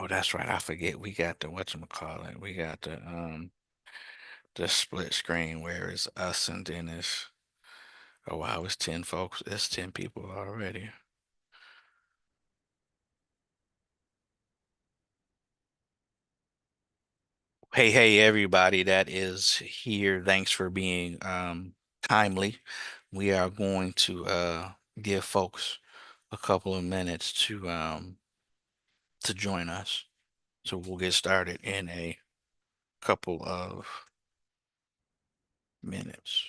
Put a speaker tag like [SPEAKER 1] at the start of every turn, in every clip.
[SPEAKER 1] Oh, that's right. I forget. We got the whatchamacallit. We got the split screen where it's us and then it's oh wow, it's 10 folks. It's 10 people already. Hey, hey everybody that is here. Thanks for being timely. We are going to give folks a couple of minutes to join us. So we'll get started in a couple of minutes.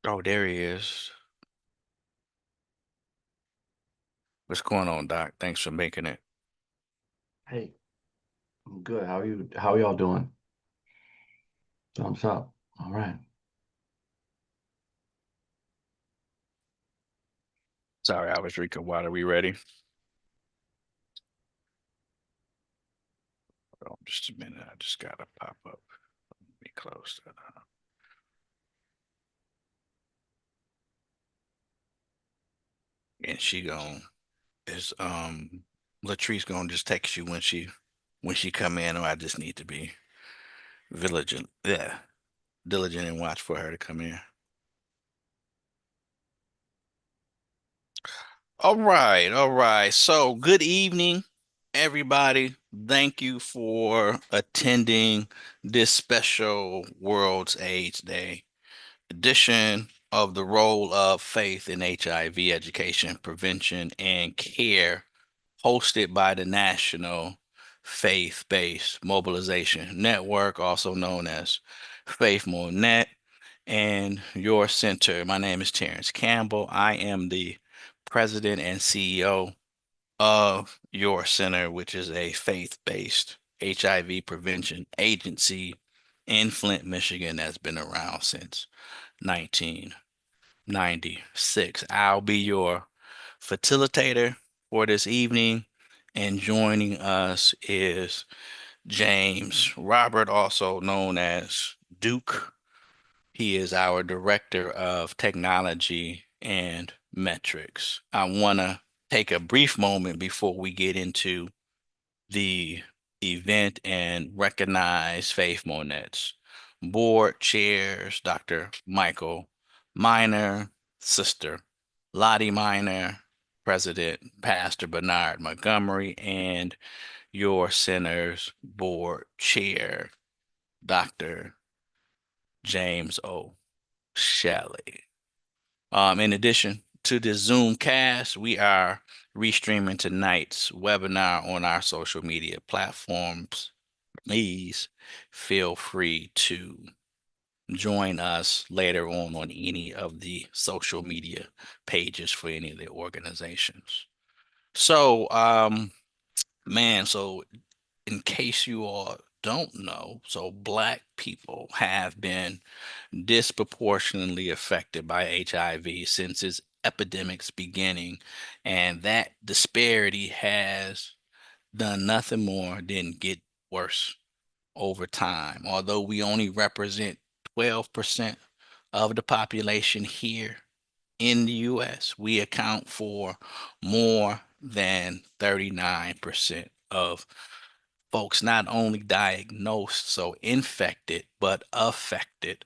[SPEAKER 1] Oh, there he is. What's going on, Doc? Thanks for making it.
[SPEAKER 2] Hey, I'm good. How are you? How are y'all doing? Thumbs up. All right.
[SPEAKER 1] Sorry, I was drinking water. We ready? Hold on just a minute. I just gotta pop up. Let me close that. And she gon' is Latrice gonna just text you when she come in, or I just need to be vigilant, yeah, diligent and watch for her to come in. All right, all right. So good evening, everybody. Thank you for attending this special World's AIDS Day edition of the role of faith in HIV education, prevention, and care, hosted by the National Faith-Based Mobilization Network, also known as FaithMoNet, and your center. My name is Terrence Campbell. I am the president and CEO of your center, which is a faith-based HIV prevention agency in Flint, Michigan, that's been around since 1996. I'll be your facilitator for this evening, and joining us is James Robert, also known as Duke. He is our Director of Technology and Metrics. I want to take a brief moment before we get into the event and recognize Faith Monet's board chairs, Dr. Michael Miner, Sister Lottie Miner, President Pastor Bernard Montgomery, and your center's board chair, Dr. James O. Shelley. In addition to this Zoom cast, we are restreaming tonight's webinar on our social media platforms. Please feel free to join us later on any of the social media pages for any of the organizations. So, man, so in case you all don't know, so Black people have been disproportionately affected by HIV since its epidemic's beginning, and that disparity has done nothing more than get worse over time. Although we only represent 12% of the population here in the US, we account for more than 39% of folks not only diagnosed, so infected, but affected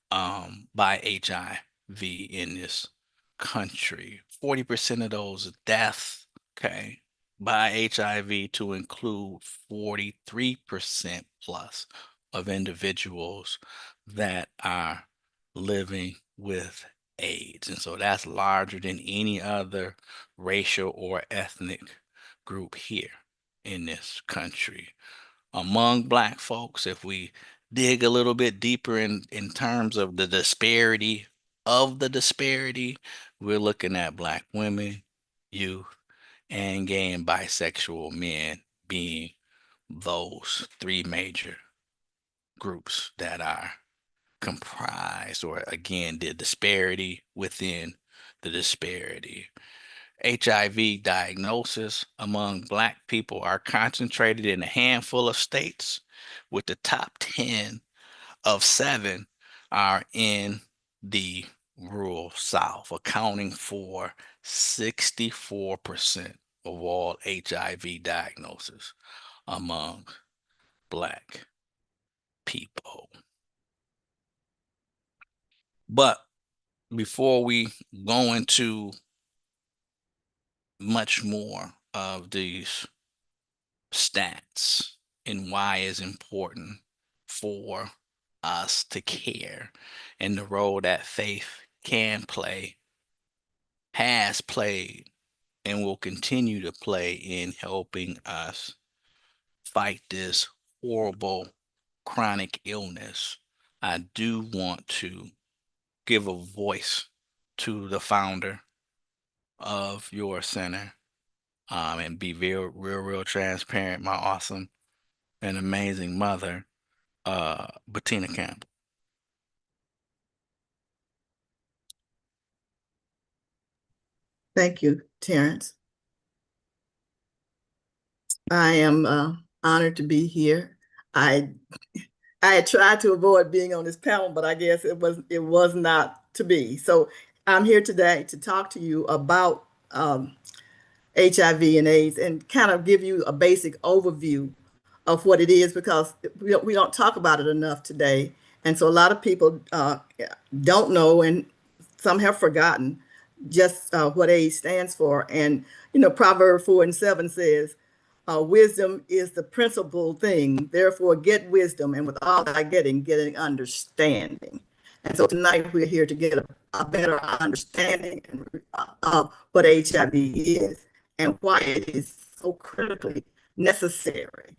[SPEAKER 1] by HIV in this country. 40% of those deaths, okay, by HIV to include 43% plus of individuals that are living with AIDS. And so that's larger than any other racial or ethnic group here in this country. Among Black folks, if we dig a little bit deeper in terms of the disparity of the disparity, we're looking at Black women, youth, and gay and bisexual men being those three major groups that are comprised, or again, the disparity within the disparity. HIV diagnosis among Black people are concentrated in a handful of states, with the top 10 of 7 are in the rural South, accounting for 64% of all HIV diagnoses among Black people. But before we go into much more of these stats and why it's important for us to care, and the role that faith can play, has played, and will continue to play in helping us fight this horrible chronic illness, I do want to give a voice to the founder of your center, and be real transparent, my awesome and amazing mother, Bettina Campbell.
[SPEAKER 3] Thank you, Terrence. I am honored to be here. I had tried to avoid being on this panel, but I guess it was not to be. So I'm here today to talk to you about HIV and AIDS and kind of give you a basic overview of what it is, because we don't talk about it enough today. And so a lot of people don't know, and some have forgotten just what AIDS stands for. And, Proverbs 4:7 says, wisdom is the principal thing. Therefore, get wisdom, and with all thy getting understanding. And so tonight we're here to get a better understanding of what HIV is and why it is so critically necessary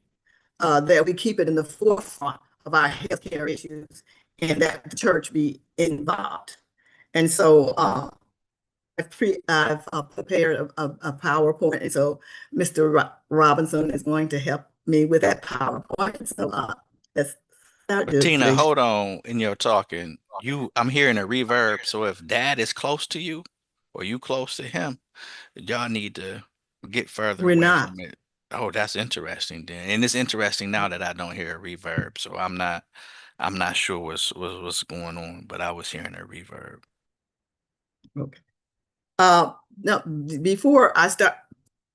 [SPEAKER 3] that we keep it in the forefront of our healthcare issues and that the church be involved. And so I've prepared a PowerPoint, and so Mr. Robinson is going to help me with that PowerPoint. So let's start this,
[SPEAKER 1] Bettina,
[SPEAKER 3] please.
[SPEAKER 1] hold on. In your talking, I'm hearing a reverb. So if Dad is close to you, or you close to him, y'all need to get further
[SPEAKER 3] We're
[SPEAKER 1] away
[SPEAKER 3] not.
[SPEAKER 1] from it. Oh, that's interesting then. And it's interesting now that I don't hear a reverb. So I'm not sure what's going on, but I was hearing a reverb.
[SPEAKER 3] Okay. Now, before I start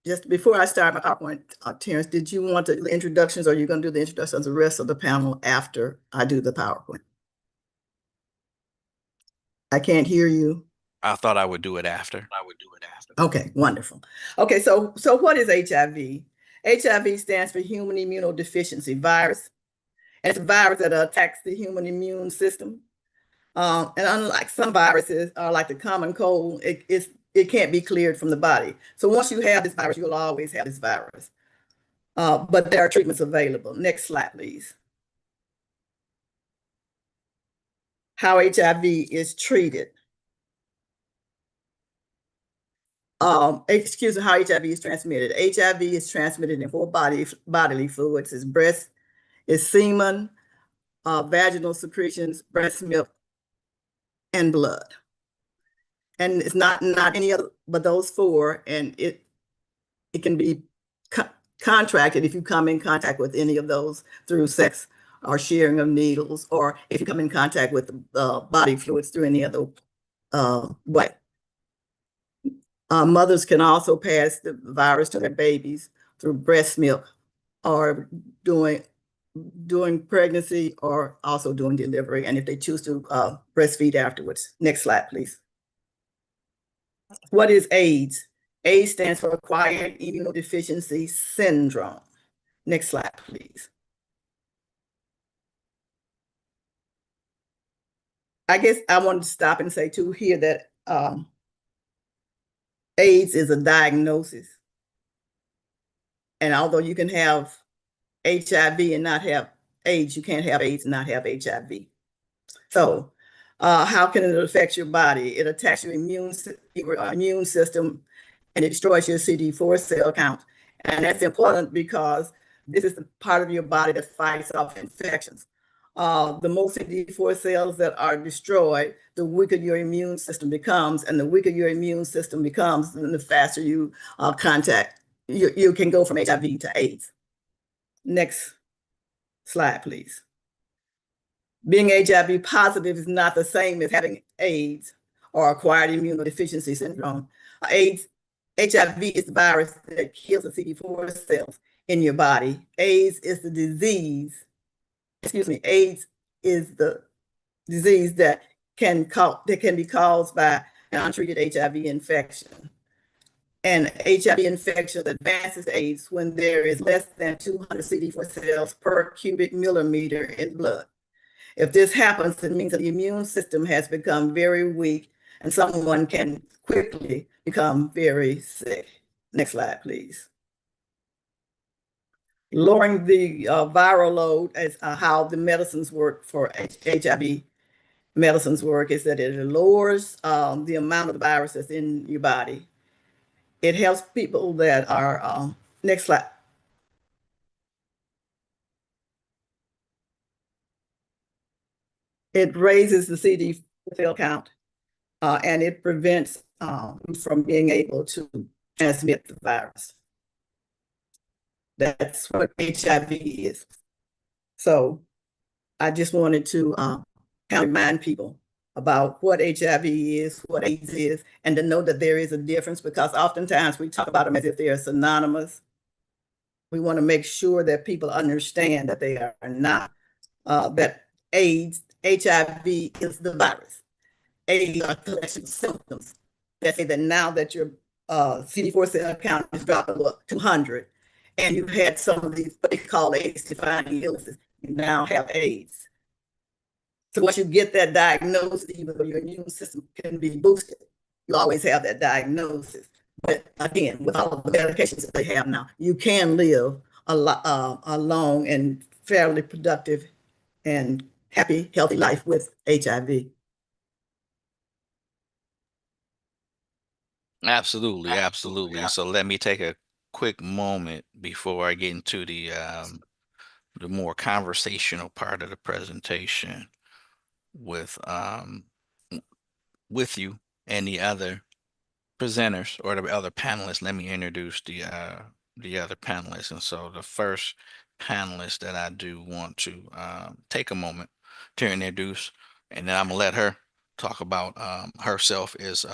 [SPEAKER 3] my PowerPoint, Terrence, did you want the introductions, or are you going to do the introductions of the rest of the panel after I do the PowerPoint? I can't hear you.
[SPEAKER 1] I thought I would do it after.
[SPEAKER 3] Okay, wonderful. Okay, so what is HIV? HIV stands for human immunodeficiency virus. And it's a virus that attacks the human immune system. And unlike some viruses, like the common cold, it can't be cleared from the body. So once you have this virus, you'll always have this virus. But there are treatments available. Next slide, please. How HIV is treated. Excuse me, how HIV is transmitted. HIV is transmitted in 4 bodily fluids. It's breast, It's semen, vaginal secretions, breast milk, and blood. And it's not any other but those four, and it can be contracted if you come in contact with any of those through sex or sharing of needles, or if you come in contact with body fluids through any other way. Mothers can also pass the virus to their babies through breast milk, or during pregnancy, or also during delivery, and if they choose to breastfeed afterwards. Next slide, please. What is AIDS? AIDS stands for Acquired Immunodeficiency Syndrome. Next slide, please. I guess I wanted to stop and say too here that AIDS is a diagnosis. And although you can have HIV and not have AIDS, you can't have AIDS and not have HIV. So how can it affect your body? It attacks your immune system, and it destroys your CD4 cell count. And that's important because this is the part of your body that fights off infections. The more CD4 cells that are destroyed, the weaker your immune system becomes, and the weaker your immune system becomes, then the faster you you can go from HIV to AIDS. Next slide, please. Being HIV positive is not the same as having AIDS or acquired immunodeficiency syndrome. HIV is the virus that kills the CD4 cells in your body. AIDS is the disease. AIDS is the disease that can be caused by an untreated HIV infection. And HIV infection advances AIDS when there is less than 200 CD4 cells per cubic millimeter in blood. If this happens, it means that the immune system has become very weak, and someone can quickly become very sick. Next slide, please. Lowering the viral load is how the medicines work for HIV. Medicines work is that it lowers the amount of the virus that's in your body. It helps people that are, next slide. It raises the CD4 cell count, and it prevents from being able to transmit the virus. That's what HIV is. So I just wanted to kind of remind people about what HIV is, what AIDS is, and to know that there is a difference, because oftentimes we talk about them as if they are synonymous. We want to make sure that people understand that they are not, that HIV is the virus. AIDS are collection of symptoms that say that now that your CD4 cell count is dropped below 200, and you've had some of these what they call AIDS-defining illnesses, you now have AIDS. So once you get that diagnosis, even though your immune system can be boosted, you always have that diagnosis. But again, with all of the medications that they have now, you can live a long and fairly productive and happy, healthy life with HIV.
[SPEAKER 1] Absolutely, absolutely. So let me take a quick moment before I get into the more conversational part of the presentation with you and the other presenters or the other panelists. Let me introduce the other panelists. And so the first panelist that I do want to take a moment to introduce, and then I'm gonna let her talk about herself, is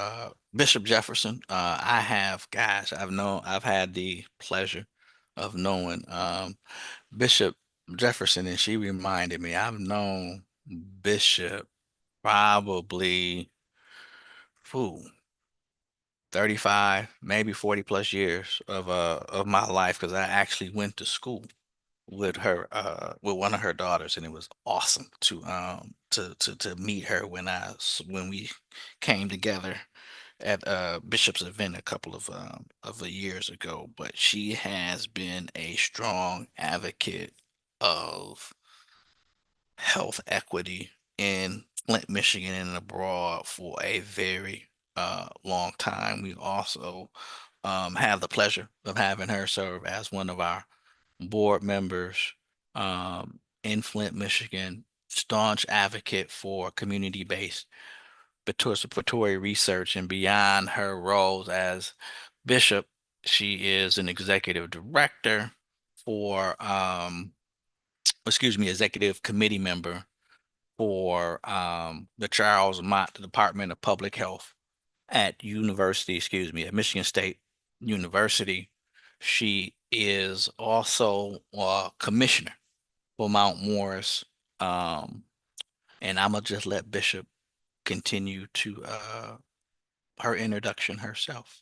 [SPEAKER 1] Bishop Jefferson. I've had the pleasure of knowing Bishop Jefferson, and she reminded me I've known Bishop probably 35, maybe 40 plus years of my life, because I actually went to school with her with one of her daughters, and it was awesome to meet her when we came together at Bishop's event a couple of years ago. But she has been a strong advocate of health equity in Flint, Michigan, and abroad for a very long time. We also have the pleasure of having her serve as one of our board members in Flint, Michigan, staunch advocate for community-based participatory research. And beyond her roles as bishop, she is an executive director for, executive committee member for the Charles Mott Department of Public Health at at Michigan State University. She is also a commissioner for Mount Morris. And I'm gonna just let Bishop continue to her introduction herself.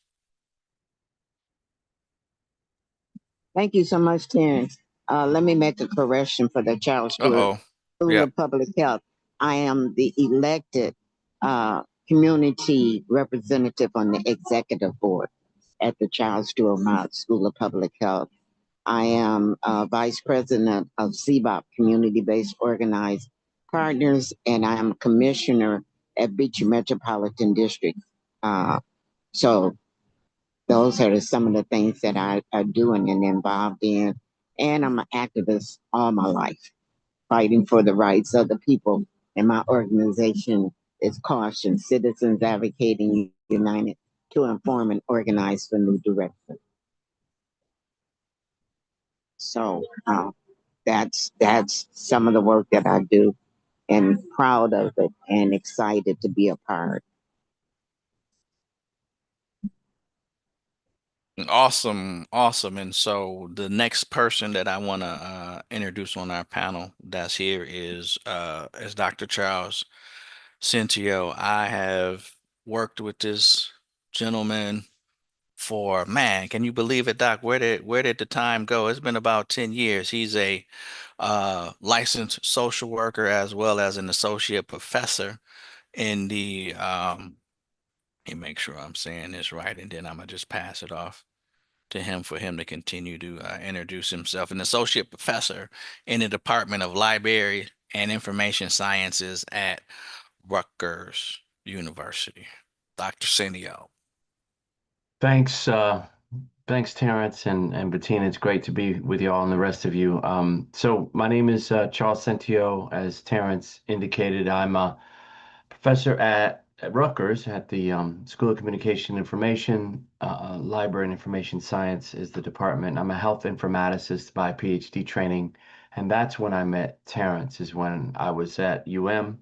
[SPEAKER 4] Thank you so much, Terrence. Let me make a correction for the Charles Stewart
[SPEAKER 1] Uh-oh.
[SPEAKER 4] School
[SPEAKER 1] Yep.
[SPEAKER 4] of Public Health. I am the elected community representative on the executive board at the Charles Stewart Mott School of Public Health. I am vice president of CBOP, Community-Based Organized Partners, and I am commissioner at Beecher Metropolitan District. So those are some of the things that I are doing and involved in. And I'm an activist all my life, fighting for the rights of the people. And my organization is Caution, Citizens Advocating United to Inform and Organize for New Direction. So that's some of the work that I do, and proud of it and excited to be a part.
[SPEAKER 1] Awesome, awesome. And so the next person that I want to introduce on our panel that's here is Dr. Charles Centio. I have worked with this gentleman for, man, can you believe it, Doc? Where did the time go? It's been about 10 years. He's a licensed social worker as well as an associate professor in the let me make sure I'm saying this right, and then I'm gonna just pass it off to him for him to continue to introduce himself. An associate professor in the Department of Library and Information Sciences at Rutgers University. Dr. Centio.
[SPEAKER 2] Thanks, thanks, Terrence and Bettina. It's great to be with you all and the rest of you. So my name is Charles Centio. As Terrence indicated, I'm a professor at Rutgers at the School of Communication Information, Library and Information Science is the department. I'm a health informaticist by PhD training, and that's when I met Terrence, is when I was at UM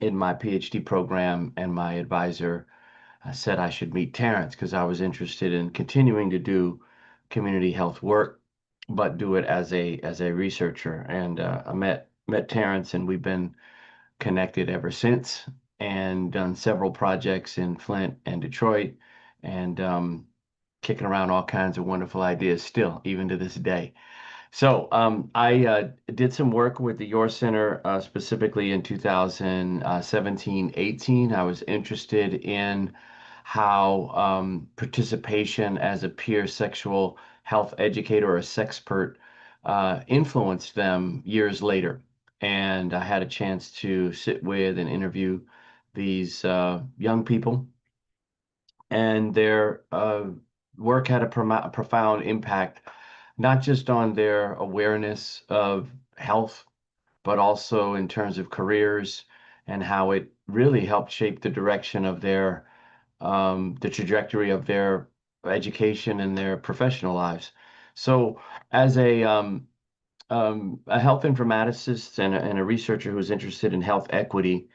[SPEAKER 2] in my PhD program, and my advisor said I should meet Terrence because I was interested in continuing to do community health work, but do it as a researcher. And I met Terrence, and we've been connected ever since, and done several projects in Flint and Detroit, and kicking around all kinds of wonderful ideas still, even to this day. So I did some work with the Your Center specifically in 2017-18. I was interested in how participation as a peer sexual health educator or a sexpert influenced them years later. And I had a chance to sit with and interview these young people, and their work had a profound impact, not just on their awareness of health, but also in terms of careers, and how it really helped shape the direction of their the trajectory of their education and their professional lives. So as a health informaticist and a researcher who's interested in health equity,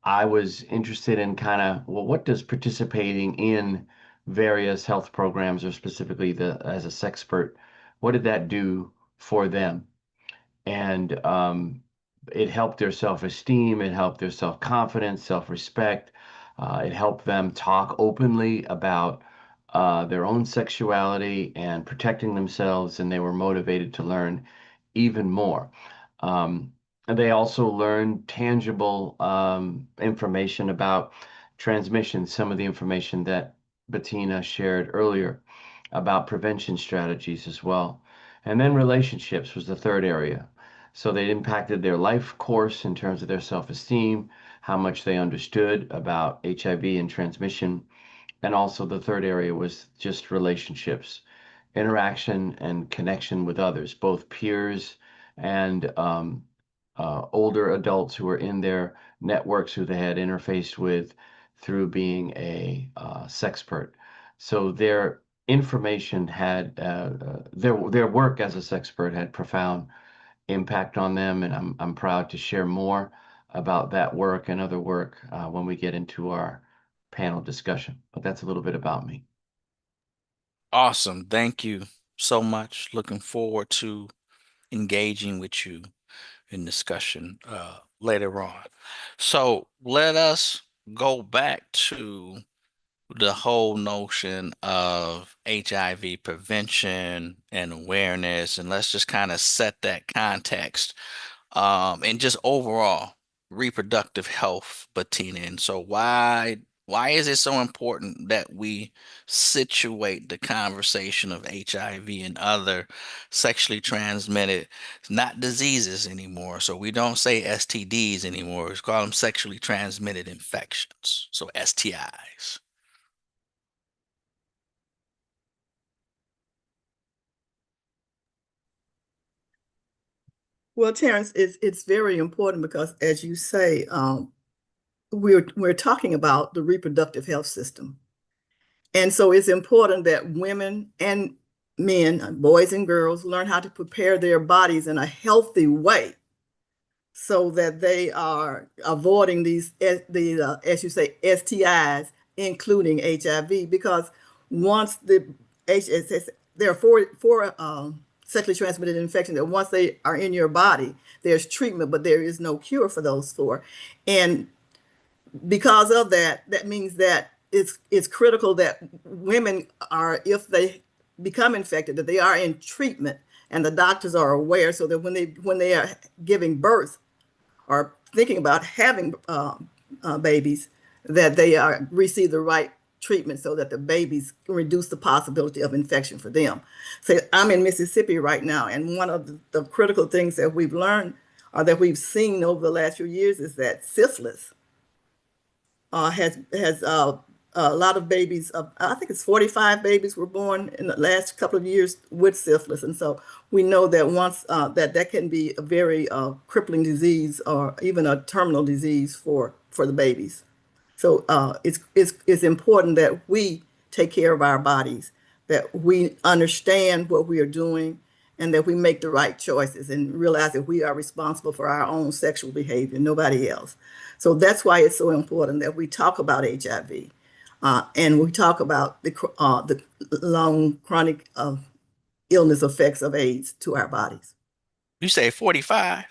[SPEAKER 2] I was interested in kind of, well, what does participating in various health programs, or specifically as a sexpert, what did that do for them? And it helped their self-esteem, it helped their self-confidence, self-respect. It helped them talk openly about their own sexuality and protecting themselves, and they were motivated to learn even more. And they also learned tangible information about transmission, some of the information that Bettina shared earlier about prevention strategies as well. And then relationships was the third area. So they impacted their life course in terms of their self-esteem, how much they understood about HIV and transmission. And also the third area was just relationships, interaction and connection with others, both peers and older adults who were in their networks who they had interfaced with through being a sexpert. So their information had their work as a sexpert had profound impact on them, and I'm proud to share more about that work and other work when we get into our panel discussion. But that's a little bit about me.
[SPEAKER 1] Awesome. Thank you so much. Looking forward to engaging with you in discussion later on. So let us go back to the whole notion of HIV prevention and awareness, and let's just kind of set that context and just overall reproductive health, Bettina. And so why is it so important that we situate the conversation of HIV and other sexually transmitted, not diseases anymore? So we don't say STDs anymore. We call them sexually transmitted infections. So STIs.
[SPEAKER 3] Well, Terrence, it's very important because, as you say, we're talking about the reproductive health system. And so it's important that women and men, boys and girls, learn how to prepare their bodies in a healthy way so that they are avoiding these, as you say, STIs, including HIV, because once there are four sexually transmitted infections that once they are in your body, there's treatment, but there is no cure for those four. And because of that, that means that it's critical that women are, if they become infected, that they are in treatment and the doctors are aware, so that when they are giving birth or thinking about having babies, that they are receive the right treatment so that the babies can reduce the possibility of infection for them. So I'm in Mississippi right now, and one of the critical things that we've learned or that we've seen over the last few years is that syphilis has a lot of babies. I think it's 45 babies were born in the last couple of years with syphilis, and so we know that once that can be a very crippling disease or even a terminal disease for the babies. So it's important that we take care of our bodies, that we understand what we are doing, and that we make the right choices and realize that we are responsible for our own sexual behavior, nobody else. So that's why it's so important that we talk about HIV, and we talk about the long chronic illness effects of AIDS to our bodies.
[SPEAKER 1] You say 45?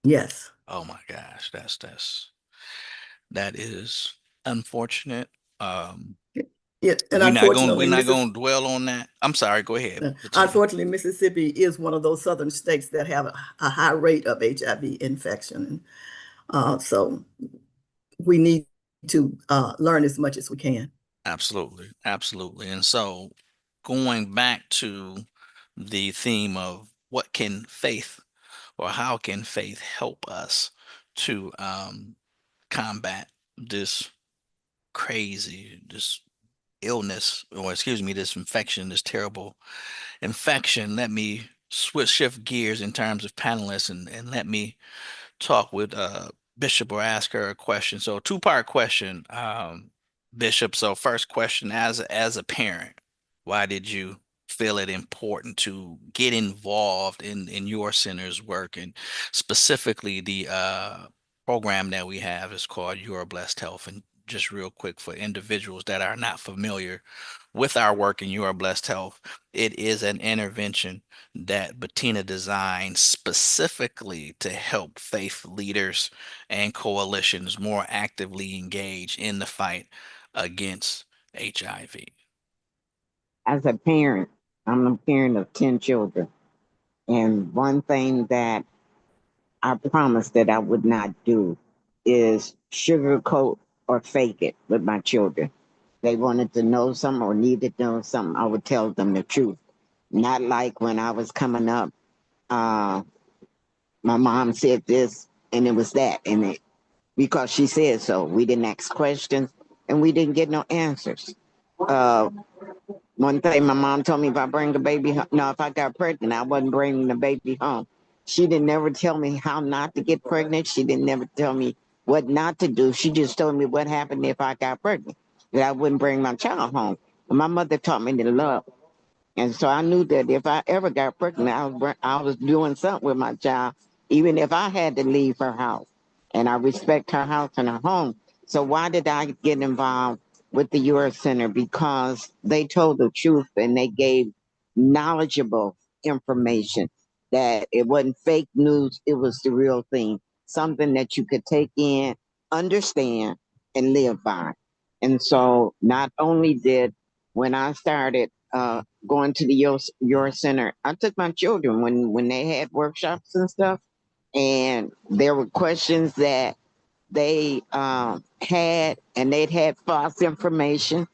[SPEAKER 3] Yes.
[SPEAKER 1] Oh my gosh, that is unfortunate.
[SPEAKER 3] Yeah, and
[SPEAKER 1] We're not gonna dwell on that. I'm sorry, go ahead, Bettina.
[SPEAKER 3] Unfortunately, Mississippi is one of those southern states that have a high rate of HIV infection. So we need to learn as much as we can.
[SPEAKER 1] Absolutely, absolutely. And so going back to the theme of what can faith or how can faith help us to combat this this illness, or excuse me, this infection, this terrible infection. Let me shift gears in terms of panelists, and let me talk with Bishop or ask her a question. So two-part question, Bishop. So first question, as a parent, why did you feel it important to get involved in your center's work, and specifically the program that we have is called Your Blessed Health? And just real quick for individuals that are not familiar with our work in Your Blessed Health, it is an intervention that Bettina designed specifically to help faith leaders and coalitions more actively engage in the fight against HIV.
[SPEAKER 4] As a parent, I'm a parent of 10 children. And one thing that I promised that I would not do is sugarcoat or fake it with my children. They wanted to know something or needed to know something, I would tell them the truth. Not like when I was coming up, my mom said this and it was that, and it because she said so. We didn't ask questions and we didn't get no answers. One thing my mom told me, if I bring the baby home, no, if I got pregnant, I wasn't bringing the baby home. She didn't never tell me how not to get pregnant. She didn't never tell me what not to do. She just told me what happened if I got pregnant, that I wouldn't bring my child home. And my mother taught me to love. And so I knew that if I ever got pregnant, I was doing something with my child, even if I had to leave her house. And I respect her house and her home. So why did I get involved with the U.S. Center? Because they told the truth and they gave knowledgeable information, that it wasn't fake news, it was the real thing, something that you could take in, understand, and live by. And so not only did when I started going to the your center, I took my children when they had workshops and stuff, and there were questions that they had, and they'd had false information,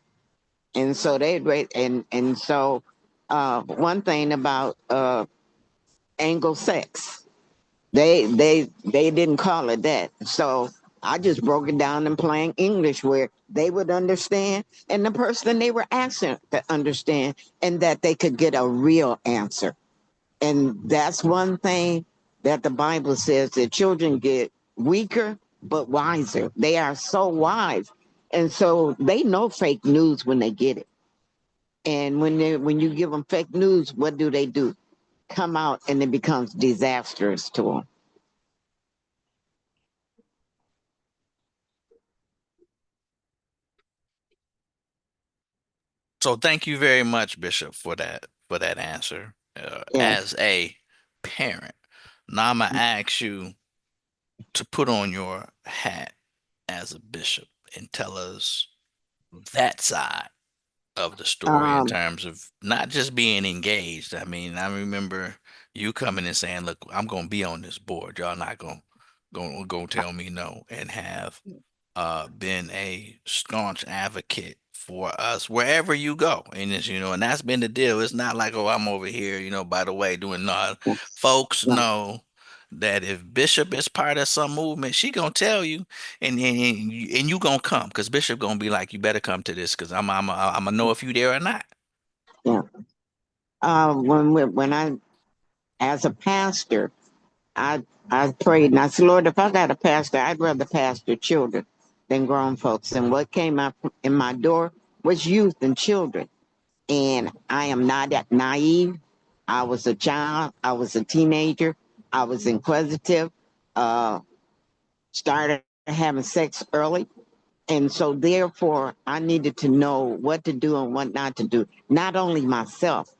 [SPEAKER 4] and so they'd wait, and so one thing about angle sex, they didn't call it that, so I just broke it down in plain English where they would understand, and the person they were asking to understand, and that they could get a real answer. And that's one thing that the Bible says, that children get weaker but wiser. They are so wise. And so they know fake news when they get it. And when you give them fake news, what do? Come out and it becomes disastrous to them.
[SPEAKER 1] So thank you very much, Bishop, for that answer.
[SPEAKER 4] Yeah.
[SPEAKER 1] As a parent, now I'm gonna ask you to put on your hat as a bishop and tell us that side of the story in
[SPEAKER 4] Um,
[SPEAKER 1] terms of not just being engaged. I mean, I remember you coming and saying, "Look, I'm gonna be on this board. Y'all not gonna tell me no," and have been a staunch advocate for us wherever you go. And it's, and that's been the deal. It's not like, oh, I'm over here, by the way, doing not. Folks
[SPEAKER 4] right.
[SPEAKER 1] know that if Bishop is part of some movement, she gonna tell you, and you gonna come, because Bishop gonna be like, you better come to this, because I'm gonna know if you there or not.
[SPEAKER 4] Yeah. When I, as a pastor, I prayed and I said, Lord, if I got a pastor, I'd rather pastor children than grown folks. And what came up in my door was youth and children. And I am not that naive. I was a child. I was a teenager. I was inquisitive. Uh, Started having sex early. And so therefore I needed to know what to do and what not to do. Not only myself,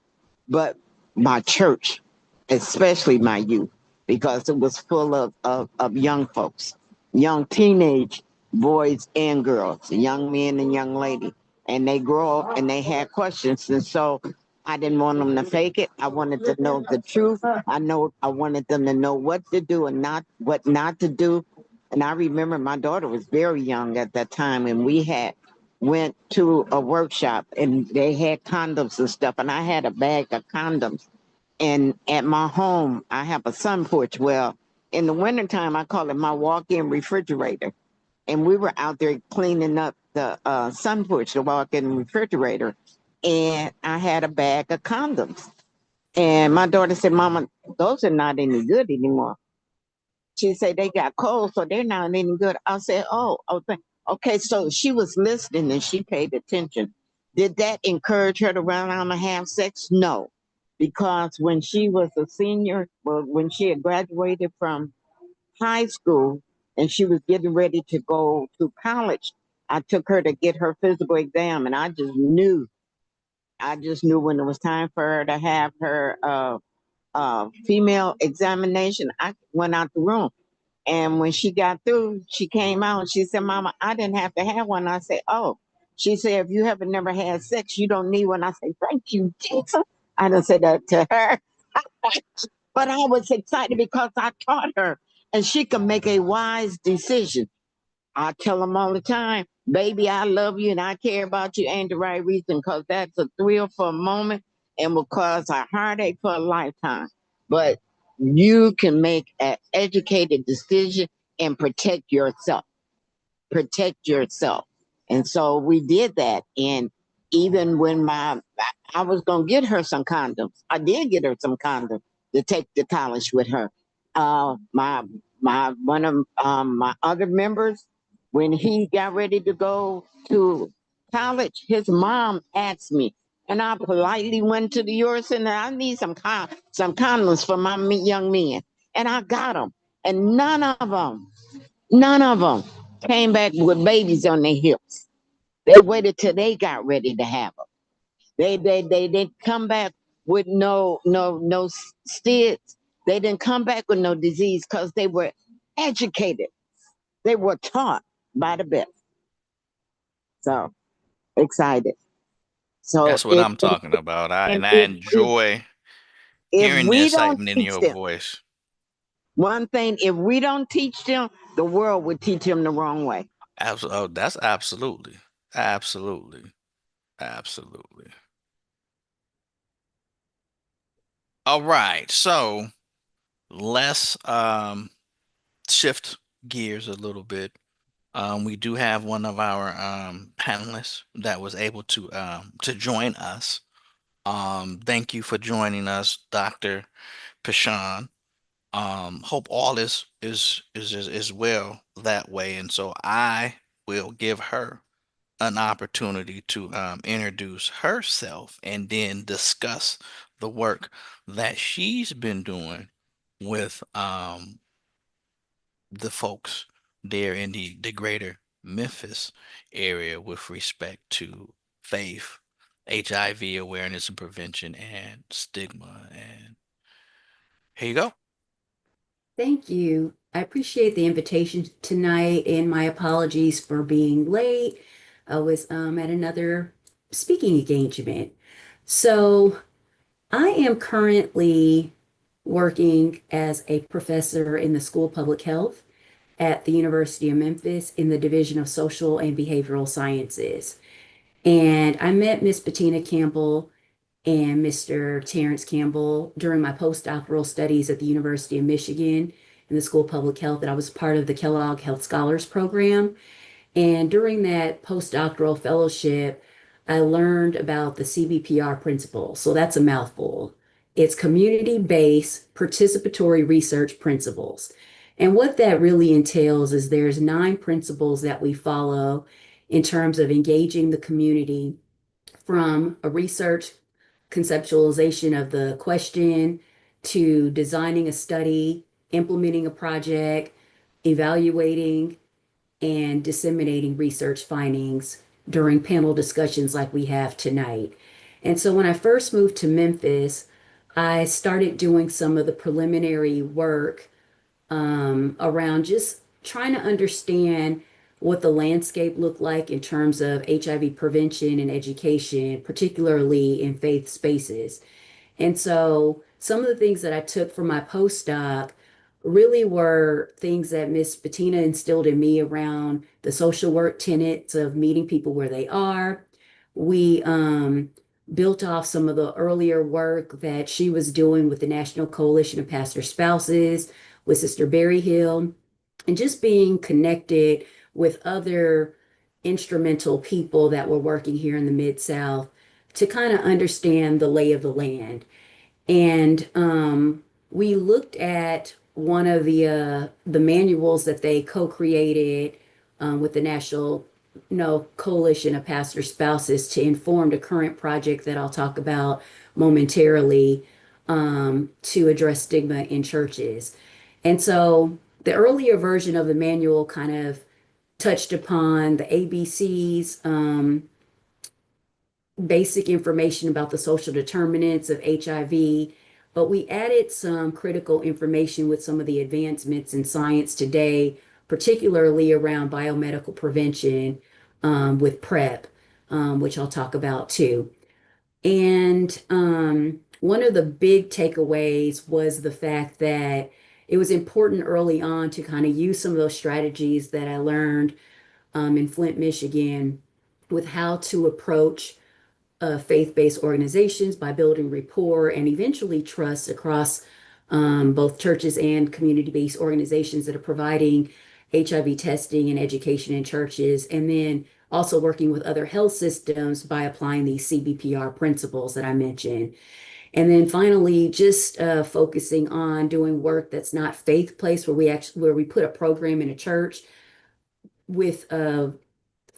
[SPEAKER 4] but my church, especially my youth, because it was full of young folks, young teenage boys and girls, young men and young ladies. And they grow up and they had questions. And so I didn't want them to fake it. I wanted to know the truth. I wanted them to know what to do and not what not to do. And I remember my daughter was very young at that time, and we had went to a workshop and they had condoms and stuff, and I had a bag of condoms. And at my home, I have a sun porch. Well, in the wintertime, I call it my walk-in refrigerator. And we were out there cleaning up the sun porch, the walk-in refrigerator, and I had a bag of condoms. And my daughter said, Mama, those are not any good anymore. She said they got cold, so they're not any good. I said, okay. So she was listening and she paid attention. Did that encourage her to run around and have sex? No, because when she was a senior, well, when she had graduated from high school and she was getting ready to go to college, I took her to get her physical exam, and I just knew when it was time for her to have her female examination. I went out the room. And when she got through, she came out and she said, Mama, I didn't have to have one. I said, oh. She said, if you haven't never had sex, you don't need one. I said, thank you, Jesus. I didn't say that to her. But I was excited because I taught her and she can make a wise decision. I tell them all the time, baby, I love you and I care about you ain't the right reason, because that's a thrill for a moment and will cause a heartache for a lifetime. But you can make an educated decision and protect yourself. Protect yourself. And so we did that. And even when I was gonna get her some condoms, I did get her some condoms to take to college with her. My one of my other members, when he got ready to go to college, his mom asked me, and I politely went to the Euro Center. I need some condoms for my young men, and I got them, and none of them came back with babies on their hips. They waited till they got ready to have them. They didn't come back with no STIDs. They didn't come back with no disease because they were educated. They were taught by the best. So excited. So
[SPEAKER 1] That's what I'm talking about.
[SPEAKER 4] and
[SPEAKER 1] I enjoy
[SPEAKER 4] if
[SPEAKER 1] hearing the
[SPEAKER 4] we don't
[SPEAKER 1] excitement in
[SPEAKER 4] teach
[SPEAKER 1] your
[SPEAKER 4] them
[SPEAKER 1] voice.
[SPEAKER 4] one thing, if we don't teach them, the world would teach them the wrong way.
[SPEAKER 1] Absolutely. Oh, that's absolutely. Absolutely. Absolutely. All right. So let's shift gears a little bit. We do have one of our panelists that was able to join us. Thank you for joining us, Dr. Pashan. Hope all is well that way, and so I will give her an opportunity to introduce herself and then discuss the work that she's been doing with the folks there in the greater Memphis area with respect to faith, HIV awareness and prevention, and stigma. And here you go.
[SPEAKER 5] Thank you. I appreciate the invitation tonight and my apologies for being late. I was at another speaking engagement. So I am currently working as a professor in the School of Public Health at the University of Memphis in the Division of Social and Behavioral Sciences. And I met Miss Bettina Campbell and Mr. Terrence Campbell during my postdoctoral studies at the University of Michigan in the School of Public Health, that I was part of the Kellogg Health Scholars Program. And during that postdoctoral fellowship, I learned about the CBPR principle. So that's a mouthful. It's community-based participatory research principles. And what that really entails is there's 9 principles that we follow in terms of engaging the community, from a research conceptualization of the question to designing a study, implementing a project, evaluating and disseminating research findings during panel discussions like we have tonight. And so when I first moved to Memphis, I started doing some of the preliminary work around just trying to understand what the landscape looked like in terms of HIV prevention and education, particularly in faith spaces. And so some of the things that I took from my postdoc really were things that Miss Bettina instilled in me around the social work tenets of meeting people where they are. We built off some of the earlier work that she was doing with the National Coalition of Pastor Spouses, with Sister Berryhill, and just being connected with other instrumental people that were working here in the Mid-South to kind of understand the lay of the land. And we looked at one of the manuals that they co-created with the National Coalition of Pastor Spouses to inform the current project that I'll talk about momentarily, to address stigma in churches. And so the earlier version of the manual kind of touched upon the ABCs, basic information about the social determinants of HIV, but we added some critical information with some of the advancements in science today, particularly around biomedical prevention, with PrEP, which I'll talk about too. And one of the big takeaways was the fact that it was important early on to kind of use some of those strategies that I learned in Flint, Michigan, with how to approach faith-based organizations by building rapport and eventually trust across both churches and community-based organizations that are providing HIV testing and education in churches, and then also working with other health systems by applying these CBPR principles that I mentioned. And then finally, just focusing on doing work that's not faith-based, where we put a program in a church with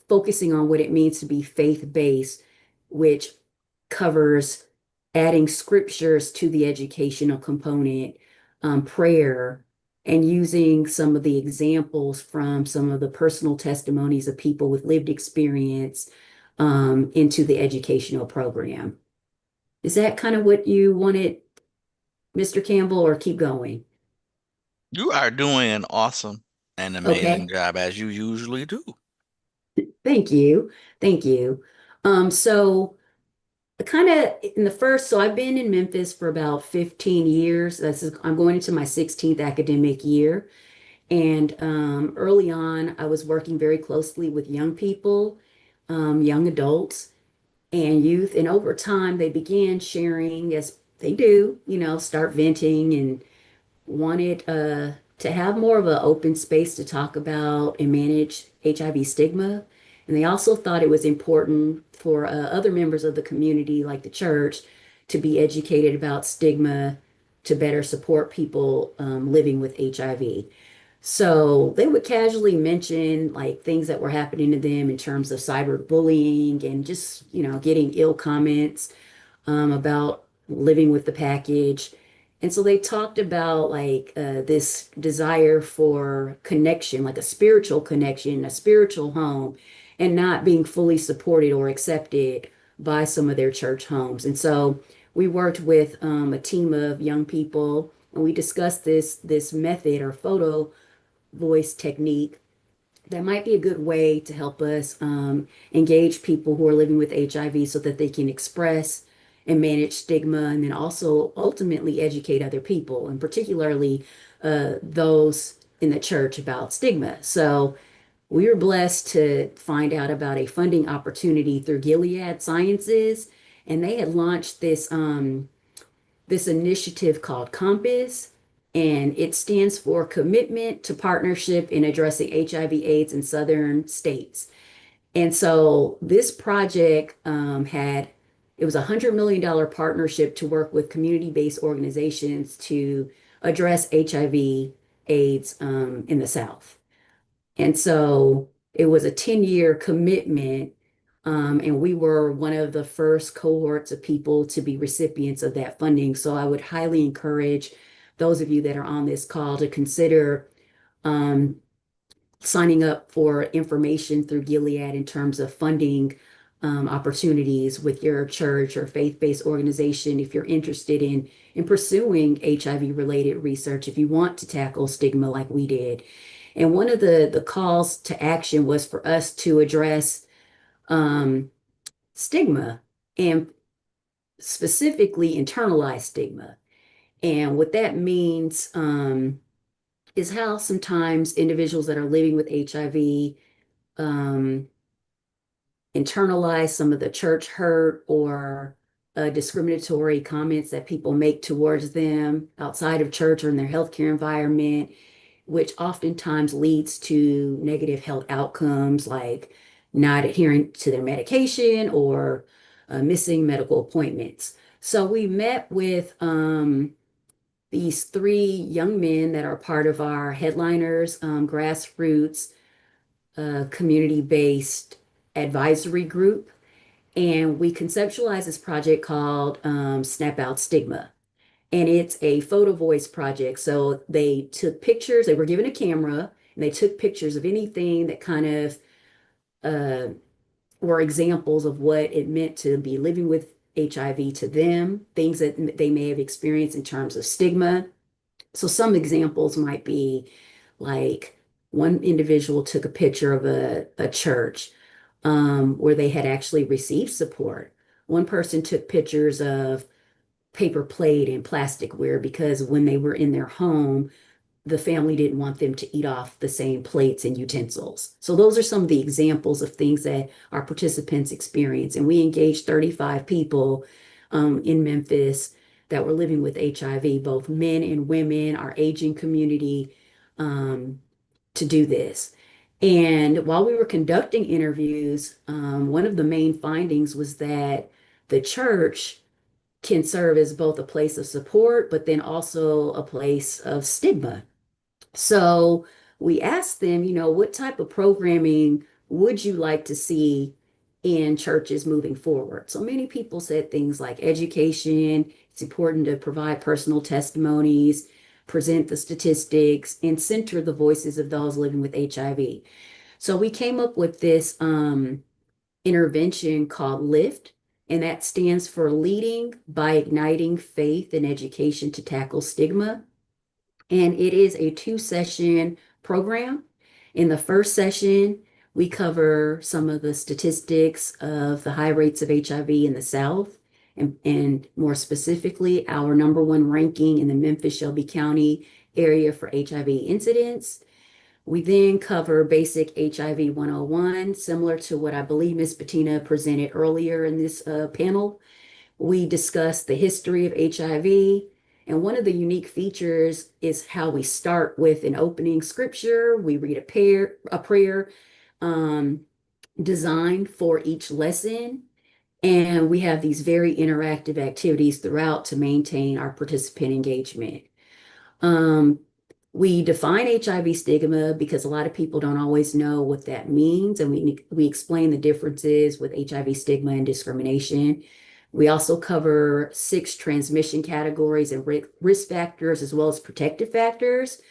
[SPEAKER 5] focusing on what it means to be faith-based, which covers adding scriptures to the educational component, prayer, and using some of the examples from some of the personal testimonies of people with lived experience into the educational program. Is that kind of what you wanted, Mr. Campbell, or keep going?
[SPEAKER 1] You are doing an awesome and amazing
[SPEAKER 5] Okay.
[SPEAKER 1] job as you usually do.
[SPEAKER 5] Thank you. Thank you. So kind of in the first, so I've been in Memphis for about 15 years. I'm going into my 16th academic year. And early on, I was working very closely with young people, young adults, and youth. And over time, they began sharing, as they do, start venting and wanted to have more of an open space to talk about and manage HIV stigma. And they also thought it was important for other members of the community, like the church, to be educated about stigma to better support people living with HIV. So they would casually mention like things that were happening to them in terms of cyberbullying and just, getting ill comments about living with the package. And so they talked about like this desire for connection, like a spiritual connection, a spiritual home, and not being fully supported or accepted by some of their church homes. And so we worked with a team of young people, and we discussed this method or photo voice technique that might be a good way to help us engage people who are living with HIV so that they can express and manage stigma and then also ultimately educate other people, and particularly those in the church about stigma. So we were blessed to find out about a funding opportunity through Gilead Sciences, and they had launched this initiative called Compass, and it stands for Commitment to Partnership in Addressing HIV/AIDS in Southern States. And so this project it was a $100 million partnership to work with community-based organizations to address HIV/AIDS in the South. And so it was a 10-year commitment, and we were one of the first cohorts of people to be recipients of that funding. So I would highly encourage those of you that are on this call to consider um, signing up for information through Gilead in terms of funding opportunities with your church or faith-based organization if you're interested in pursuing HIV related research, if you want to tackle stigma like we did. And one of the calls to action was for us to address stigma, and specifically internalized stigma. And what that means is how sometimes individuals that are living with HIV um, internalize some of the church hurt or discriminatory comments that people make towards them outside of church or in their healthcare environment, which oftentimes leads to negative health outcomes like not adhering to their medication or missing medical appointments. So we met with these three young men that are part of our Headliners grassroots community-based advisory group. And we conceptualized this project called Snap Out Stigma. And it's a photo voice project. So they took pictures, they were given a camera, and they took pictures of anything that kind of were examples of what it meant to be living with HIV to them, things that they may have experienced in terms of stigma. So some examples might be like one individual took a picture of a church where they had actually received support. One person took pictures of paper plate and plasticware because when they were in their home, the family didn't want them to eat off the same plates and utensils. So those are some of the examples of things that our participants experience. And we engaged 35 people in Memphis that were living with HIV, both men and women, our aging community, to do this. And while we were conducting interviews, one of the main findings was that the church can serve as both a place of support, but then also a place of stigma. So we asked them, what type of programming would you like to see in churches moving forward? So many people said things like education, it's important to provide personal testimonies, present the statistics, and center the voices of those living with HIV. So we came up with this intervention called LIFT, and that stands for Leading by Igniting Faith and Education to Tackle Stigma. And it is a 2-session program. In the first session, we cover some of the statistics of the high rates of HIV in the South, and more specifically, our #1 ranking in the Memphis-Shelby County area for HIV incidence. We then cover basic HIV 101, similar to what I believe Ms. Bettina presented earlier in this panel. We discuss the history of HIV, and one of the unique features is how we start with an opening scripture. We read a prayer designed for each lesson, and we have these very interactive activities throughout to maintain our participant engagement. We define HIV stigma because a lot of people don't always know what that means, and we explain the differences with HIV stigma and discrimination. We also cover 6 transmission categories and risk factors, as well as protective factors,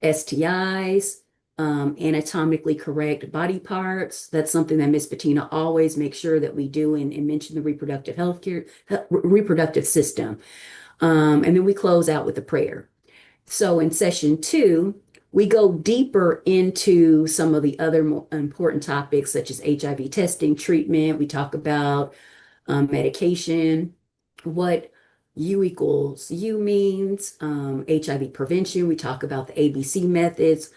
[SPEAKER 5] STIs, anatomically correct body parts. That's something that Ms. Bettina always makes sure that we do and mention the reproductive system. And then we close out with a prayer. So in session 2, we go deeper into some of the other more important topics, such as HIV testing, treatment. We talk about medication, what U equals U means, HIV prevention. We talk about the ABC methods,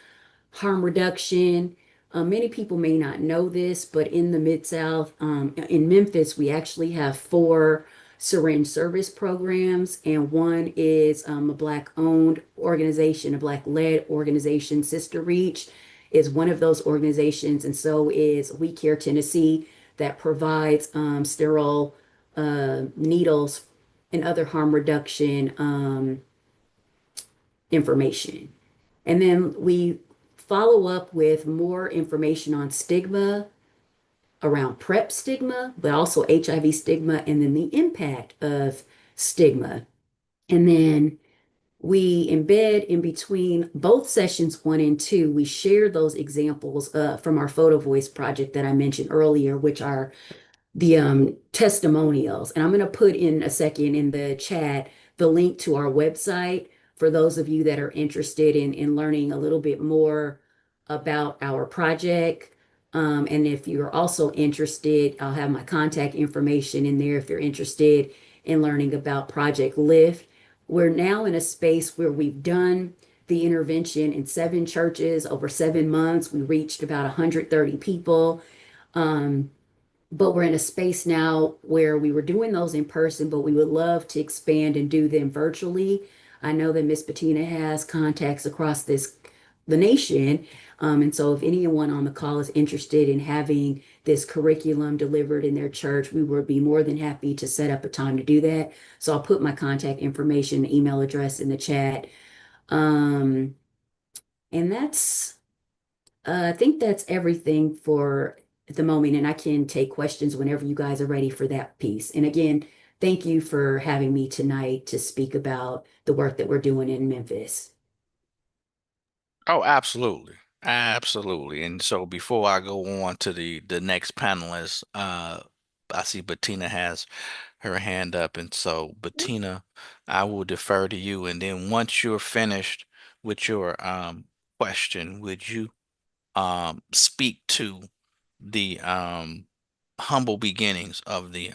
[SPEAKER 5] harm reduction. Many people may not know this, but in the Mid-South, in Memphis, we actually have 4 syringe service programs, and one is a Black-owned organization, a Black-led organization. Sister Reach is one of those organizations, and so is We Care Tennessee, that provides sterile needles and other harm reduction information. And then we follow up with more information on stigma, around PrEP stigma, but also HIV stigma, and then the impact of stigma. And then we embed in between both sessions 1 and 2, we share those examples from our Photo Voice project that I mentioned earlier, which are the testimonials. And I'm going to put in a second in the chat the link to our website for those of you that are interested in learning a little bit more about our project. And if you're also interested, I'll have my contact information in there if you're interested in learning about Project Lift. We're now in a space where we've done the intervention in 7 churches over 7 months. We reached about 130 people. But we're in a space now where we were doing those in person, but we would love to expand and do them virtually. I know that Ms. Bettina has contacts across the nation. And so if anyone on the call is interested in having this curriculum delivered in their church, we would be more than happy to set up a time to do that. So I'll put my contact information, email address in the chat. And I think that's everything for the moment. And I can take questions whenever you guys are ready for that piece. And again, thank you for having me tonight to speak about the work that we're doing in Memphis.
[SPEAKER 1] Oh, absolutely. Absolutely. And so before I go on to the next panelist, I see Bettina has her hand up. And so Bettina, I will defer to you. And then once you're finished with your question, would you speak to the humble beginnings of the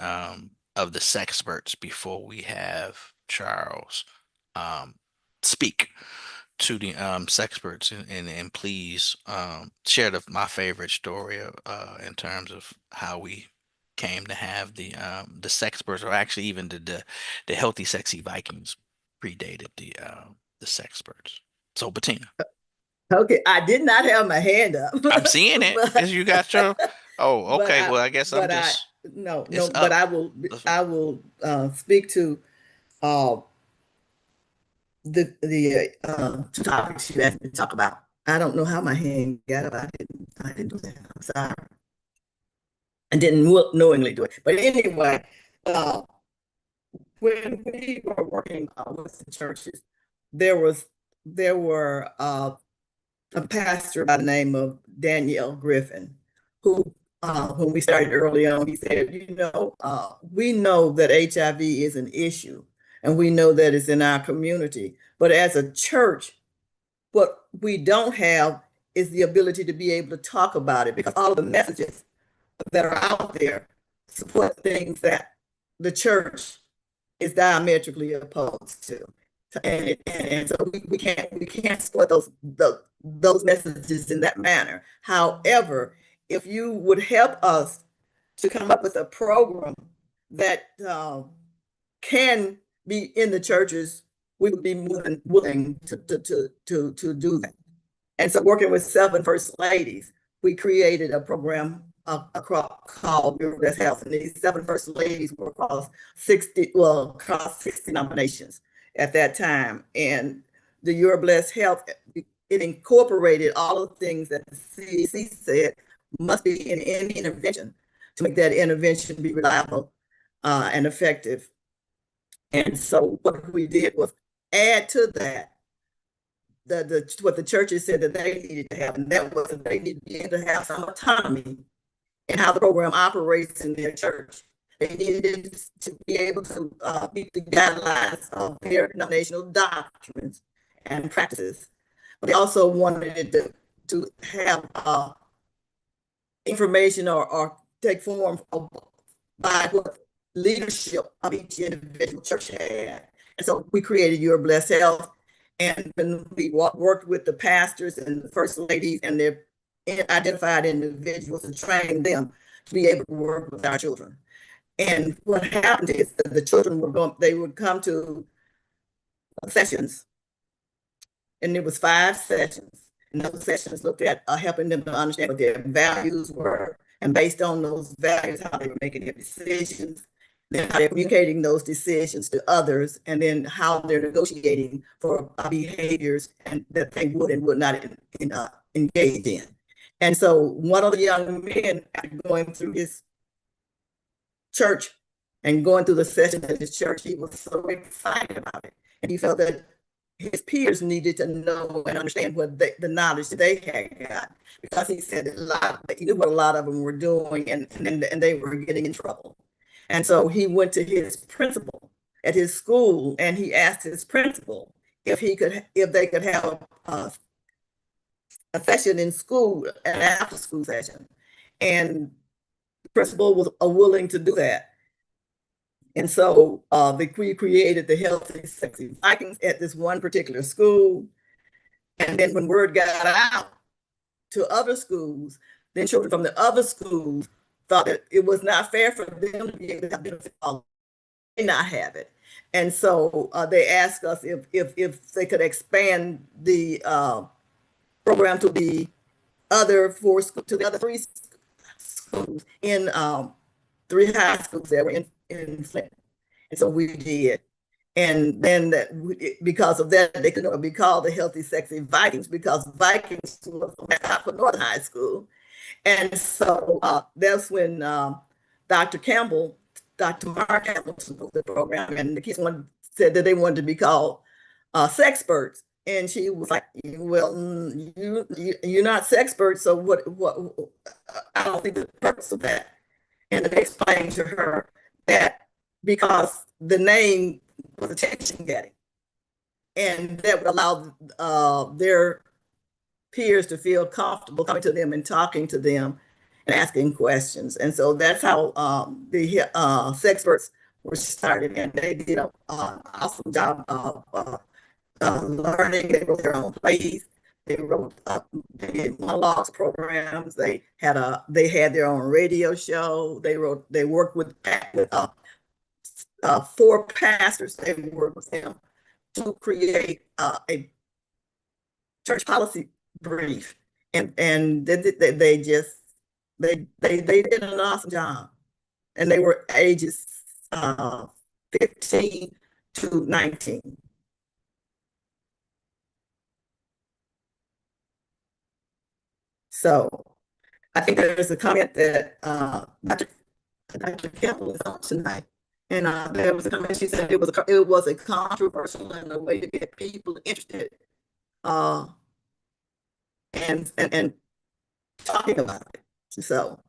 [SPEAKER 1] sexperts before we have Charles speak to the sexperts, and please share my favorite story in terms of how we came to have the sexperts, or actually even the Healthy Sexy Vikings predated the sexperts. So Bettina.
[SPEAKER 3] Okay, I did not have my hand up.
[SPEAKER 1] I'm seeing it.
[SPEAKER 3] But-
[SPEAKER 1] As you got your. Oh,
[SPEAKER 3] but
[SPEAKER 1] okay. Well, I guess I'm
[SPEAKER 3] but
[SPEAKER 1] just.
[SPEAKER 3] no,
[SPEAKER 1] It's
[SPEAKER 3] but
[SPEAKER 1] up.
[SPEAKER 3] I will speak to uh the two topics you asked me to talk about. I don't know how my hand got up. I didn't do that. I'm sorry. I didn't knowingly do it. But anyway, uh when we were working with the churches, there was there were a pastor by the name of Danielle Griffin, who, when we started early on, he said, we know that HIV is an issue and we know that it's in our community. But as a church, what we don't have is the ability to be able to talk about it because all of the messages that are out there support things that the church is diametrically opposed to. And so we can't support those messages in that manner. However, if you would help us to come up with a program that can be in the churches, we would be more than willing to do that. And so, working with 7 First Ladies, we created a program called Your Best Health. And these 7 First Ladies were across 60 nominations at that time. And the Your Blessed Health, it incorporated all of the things that the CDC said must be in any intervention to make that intervention be reliable and effective. And so what we did was add to that what the churches said that they needed to have, and that was that they needed to be able to have some autonomy in how the program operates in their church. They needed to be able to meet the guidelines of their denominational doctrines and practices. But they also wanted to have information or take form by what leadership of each individual church had. And so we created Your Blessed Health. And when we worked with the pastors and the first ladies and their identified individuals and trained them to be able to work with our children. And what happened is that the children they would come to sessions, and it was 5 sessions. And those sessions looked at helping them to understand what their values were, and based on those values, how they were making their decisions, then how they're communicating those decisions to others, and then how they're negotiating for behaviors and that they would and would not engage in. And so one of the young men, after going through his church and going through the session at his church, he was so excited about it. And he felt that his peers needed to know and understand what the knowledge they had got, because he said he knew what a lot of them were doing, and they were getting in trouble. And so he went to his principal at his school, and he asked his principal if they could have a session in school, an after school session. And the principal was willing to do that. And so we created the Healthy Sexy Vikings at this one particular school. And then when word got out to other schools, then children from the other schools thought that it was not fair for them to be able to have benefit, they not have it. And so they asked us if they could expand the program to the other 3 schools in 3 high schools that were in Flint. And so we did. And then because of that, they could be called the Healthy Sexy Vikings, because Vikings was for North High School. And so that's when Dr. Mark Campbell took the program, and the kids said that they wanted to be called sexperts. And she was like, well, you're not sexperts, so what I don't think the purpose of that. And they explained to her that because the name was attention getting, and that would allow their peers to feel comfortable coming to them and talking to them and asking questions. And so that's how the sexperts were started, and they did an awesome job of learning. They wrote their own plays. They wrote they did monologues programs. They had their own radio show. They worked with 4 pastors. They worked with them to create a church policy brief, and they did an awesome job. and they were ages 15 to 19. So I think there's a comment that Dr. Campbell was on tonight. And there was a comment, she said it was a controversial and a way to get people interested uh, and talking about it. So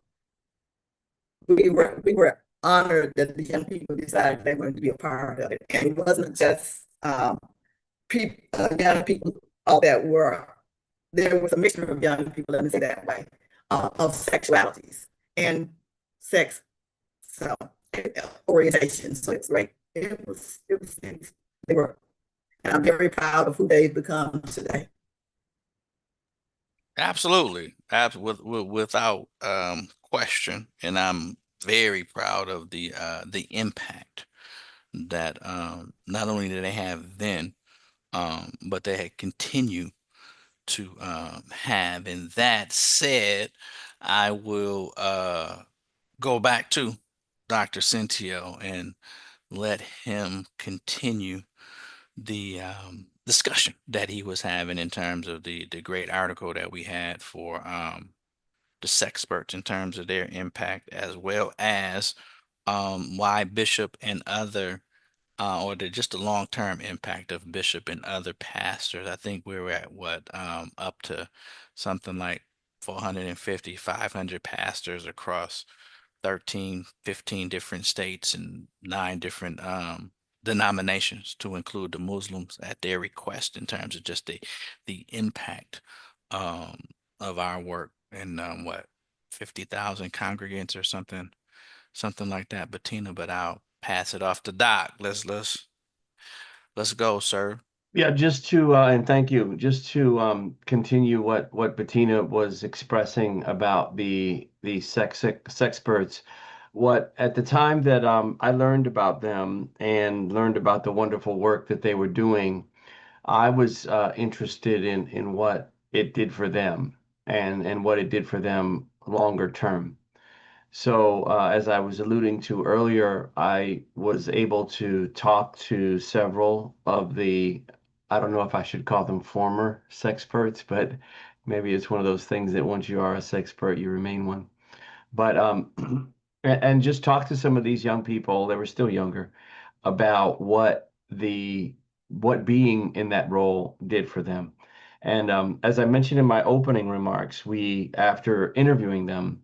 [SPEAKER 3] we were honored that the young people decided they wanted to be a part of it. And it wasn't just people, young people that were, there was a mixture of young people, let me say that way, of sexualities and sex, so orientation. So it's like they were, and I'm very proud of who they've become today.
[SPEAKER 1] Absolutely. Without question. And I'm very proud of the impact that not only did they have then, but they had continued to have. And that said, I will go back to Dr. Centio and let him continue the discussion that he was having in terms of the great article that we had for the sexperts in terms of their impact, as well as why Bishop and other or just the long-term impact of Bishop and other pastors. I think we were at what up to something like 450, 500 pastors across 13, 15 different states and 9 different denominations, to include the Muslims at their request, in terms of just the impact um, of our work, and what, 50,000 congregants or something like that, Bettina. But I'll pass it off to Doc. Let's go, sir.
[SPEAKER 2] Yeah, just to and thank you. Just to continue what Bettina was expressing about the sexperts. What at the time that I learned about them and learned about the wonderful work that they were doing, I was interested in what it did for them and what it did for them longer term. So, as I was alluding to earlier, I was able to talk to several of the, I don't know if I should call them former sexperts, but maybe it's one of those things that once you are a sexpert, you remain one. But and just talk to some of these young people, they were still younger, about what being in that role did for them. And as I mentioned in my opening remarks, we, after interviewing them,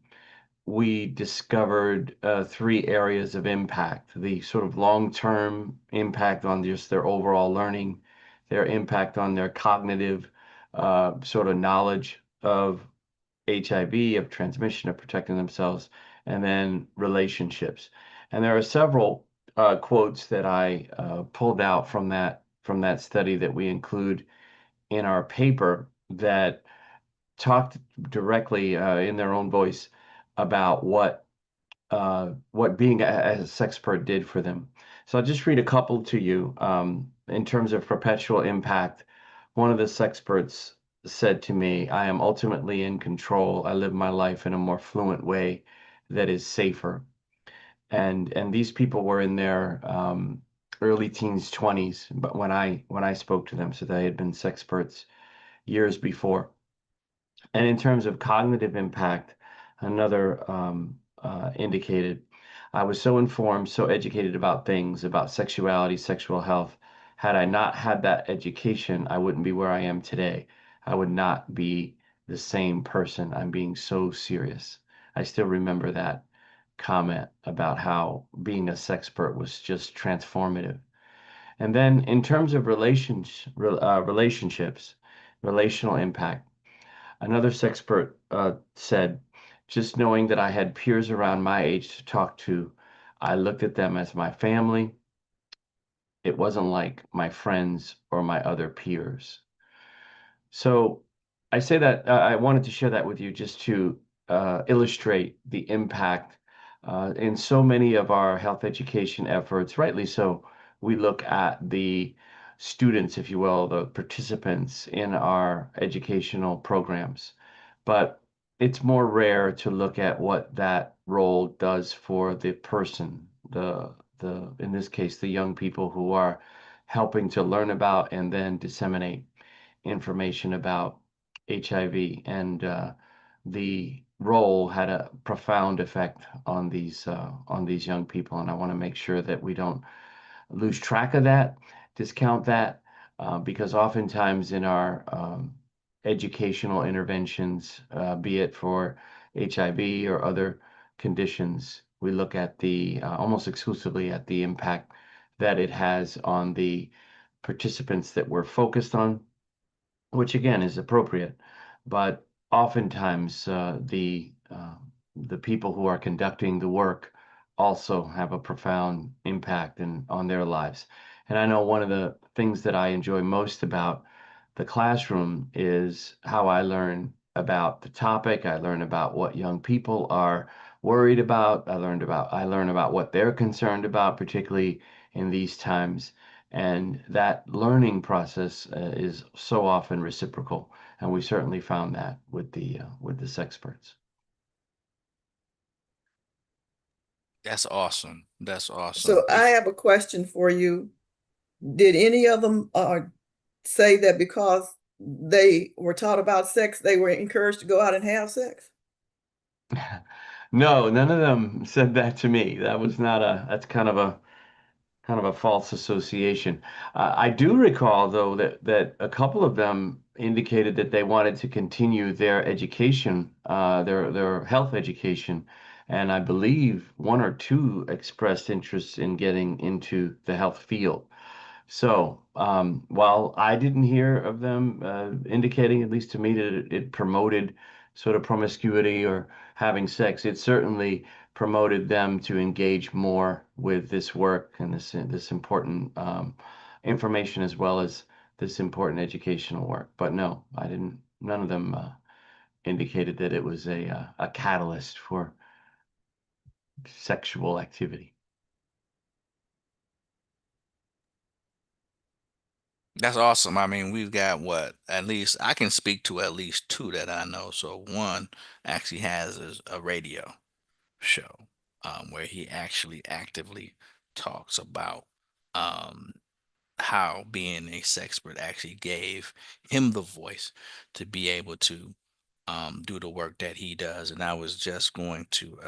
[SPEAKER 2] we discovered 3 areas of impact: the sort of long-term impact on just their overall learning, their impact on their cognitive sort of knowledge of HIV, of transmission, of protecting themselves, and then relationships. And there are several quotes that I pulled out from that study that we include in our paper that talked directly in their own voice about what being a sexpert did for them. So I'll just read a couple to you. In terms of perpetual impact, one of the sexperts said to me, "I am ultimately in control. I live my life in a more fluent way that is safer." And these people were in their early teens, 20s, but when I spoke to them, so they had been sexperts years before. And in terms of cognitive impact, another indicated, "I was so informed, so educated about things, about sexuality, sexual health. Had I not had that education, I wouldn't be where I am today. I would not be the same person. I'm being so serious." I still remember that comment about how being a sexpert was just transformative. And then in terms of relationships, relational impact, another sexpert said, "Just knowing that I had peers around my age to talk to, I looked at them as my family. It wasn't like my friends or my other peers." So I say that I wanted to share that with you just to illustrate the impact in so many of our health education efforts. Rightly so, we look at the students, if you will, the participants in our educational programs. But it's more rare to look at what that role does for the person, the in this case, the young people who are helping to learn about and then disseminate information about HIV. And the role had a profound effect on these young people. And I want to make sure that we don't lose track of that, discount that, because oftentimes in our educational interventions, be it for HIV or other conditions, we look at the almost exclusively at the impact that it has on the participants that we're focused on, which again is appropriate, but oftentimes the people who are conducting the work also have a profound impact on their lives. And I know one of the things that I enjoy most about the classroom is how I learn about the topic. I learn about what young people are worried about. I learn about what they're concerned about, particularly in these times. And that learning process is so often reciprocal, and we certainly found that with the sexperts.
[SPEAKER 1] That's awesome. That's awesome.
[SPEAKER 3] So I have a question for you. Did any of them say that because they were taught about sex, they were encouraged to go out and have sex?
[SPEAKER 2] No, none of them said that to me. That's kind of a false association. I do recall, though, that a couple of them indicated that they wanted to continue their education, their health education, and I believe one or two expressed interest in getting into the health field. So, while I didn't hear of them indicating, at least to me, that it promoted sort of promiscuity or having sex, it certainly promoted them to engage more with this work and this important information, as well as this important educational work. But no, I didn't. None of them indicated that it was a catalyst for sexual activity.
[SPEAKER 1] That's awesome. I mean, we've got what, at least I can speak to at least two that I know. So one actually has a radio show where he actually actively talks about um, how being a sexpert actually gave him the voice to be able to do the work that he does. And I was just going to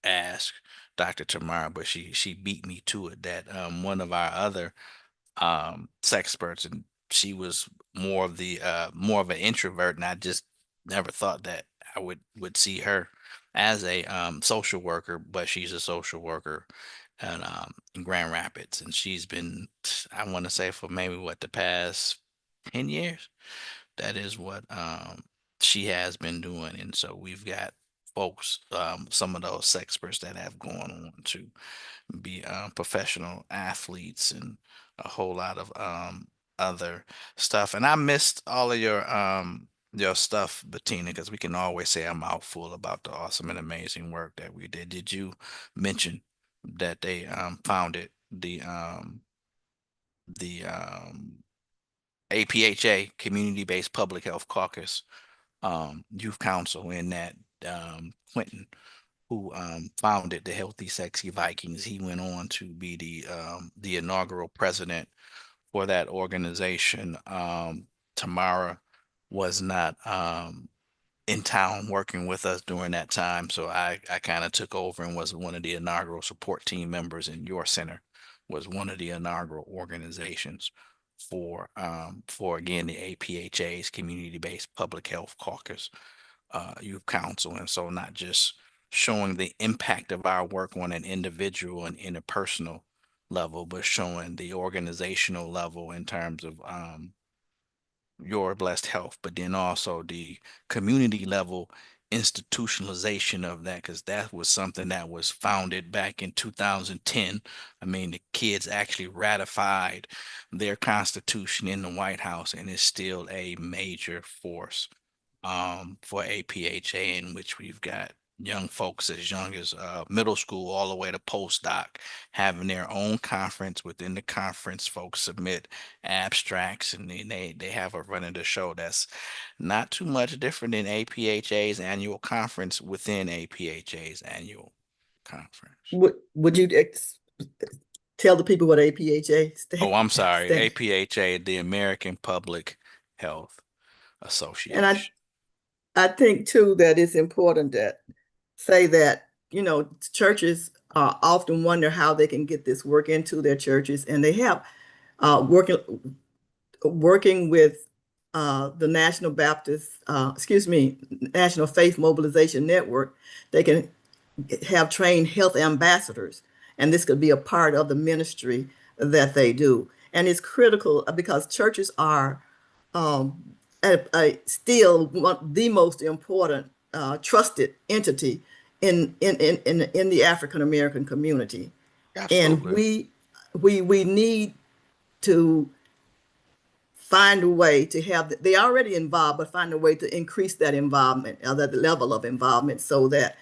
[SPEAKER 1] ask Dr. Tamara, but she beat me to it that one of our other sexperts, and she was more of an introvert, and I just never thought that I would see her as a social worker, but she's a social worker in Grand Rapids, and she's been, I want to say, for maybe what, the past 10 years, that is what she has been doing. And so we've got folks, some of those sexperts that have gone on to be professional athletes and a whole lot of other stuff. And I missed all of your stuff, Bettina, because we can always say a mouthful about the awesome and amazing work that we did. Did you mention that they founded the APHA, Community-Based Public Health Caucus, Youth Council, in that Quentin, who founded the Healthy Sexy Vikings, he went on to be the inaugural president for that organization. Tamara was not in town working with us during that time, so I kind of took over and was one of the inaugural support team members. And your center was one of the inaugural organizations for again the APHA's Community-Based Public Health Caucus, Youth Council. And so not just showing the impact of our work on an individual and interpersonal level, but showing the organizational level in terms of your blessed health, but then also the community level institutionalization of that, because that was something that was founded back in 2010. I mean, the kids actually ratified their constitution in the White House, and it's still a major force for APHA, in which we've got young folks as young as middle school all the way to postdoc having their own conference. Within the conference, folks submit abstracts, and then they have a run of the show that's not too much different than APHA's annual conference within APHA's annual conference.
[SPEAKER 3] Would you tell the people what APHA
[SPEAKER 1] Oh, I'm sorry.
[SPEAKER 3] stands?
[SPEAKER 1] APHA, the American Public Health Association.
[SPEAKER 3] And I think too that it's important that say that, churches often wonder how they can get this work into their churches, and they have working with the National Faith Mobilization Network. They can have trained health ambassadors, and this could be a part of the ministry that they do. And it's critical because churches are still the most important trusted entity in the African American community.
[SPEAKER 1] Absolutely.
[SPEAKER 3] And we need to find a way to have they already involved, but find a way to increase that involvement, that level of involvement, so that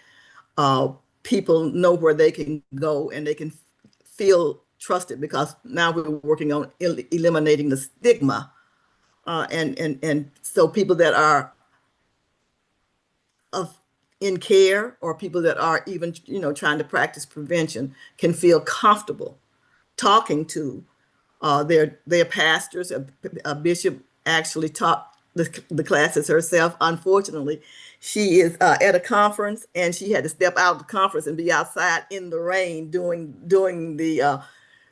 [SPEAKER 3] people know where they can go and they can feel trusted, because now we're working on eliminating the stigma, and so people that are in care, or people that are even trying to practice prevention, can feel comfortable talking to their pastors. A bishop actually taught the classes herself. Unfortunately, she is at a conference, and she had to step out of the conference and be outside in the rain doing the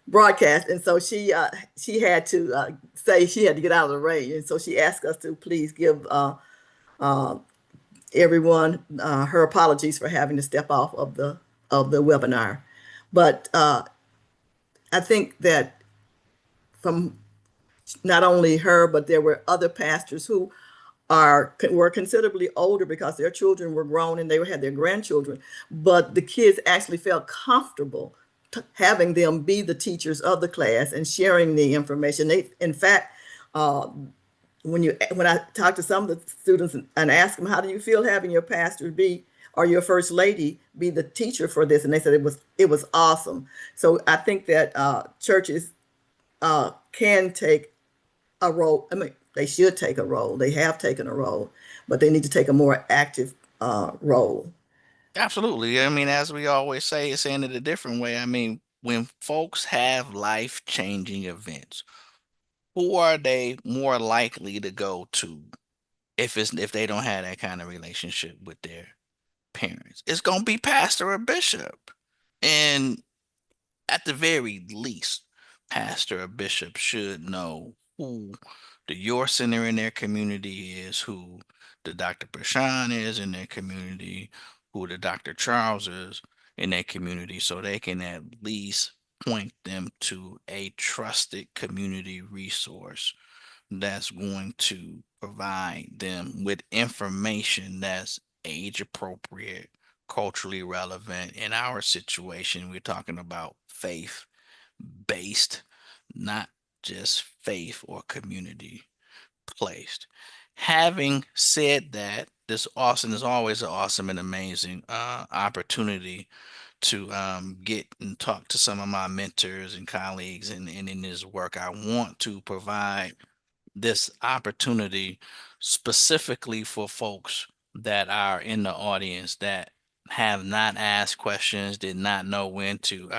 [SPEAKER 3] broadcast. And so she had to say she had to get out of the rain. And so she asked us to please give everyone her apologies for having to step off of the webinar. But I think that from not only her, but there were other pastors who were considerably older, because their children were grown and they had their grandchildren, but the kids actually felt comfortable having them be the teachers of the class and sharing the information. They, in fact, when I talked to some of the students and asked them, how do you feel having your pastor be, or your first lady be the teacher for this? And they said it was awesome. So I think that churches can take a role. I mean, they should take a role. They have taken a role, but they need to take a more active role.
[SPEAKER 1] Absolutely. I mean, as we always say, saying it a different way. I mean, when folks have life-changing events, who are they more likely to go to if they don't have that kind of relationship with their parents? It's gonna be pastor or bishop. And at the very least, pastor or bishop should know who the Your Center in their community is, who the Dr. Prashan is in their community, who the Dr. Charles is in their community, so they can at least point them to a trusted community resource that's going to provide them with information that's age appropriate, culturally relevant. In our situation, we're talking about faith based, not just faith or community placed. Having said that, this Austin is always an awesome and amazing opportunity to get and talk to some of my mentors and colleagues, and in this work. I want to provide this opportunity specifically for folks that are in the audience that have not asked questions, did not know when to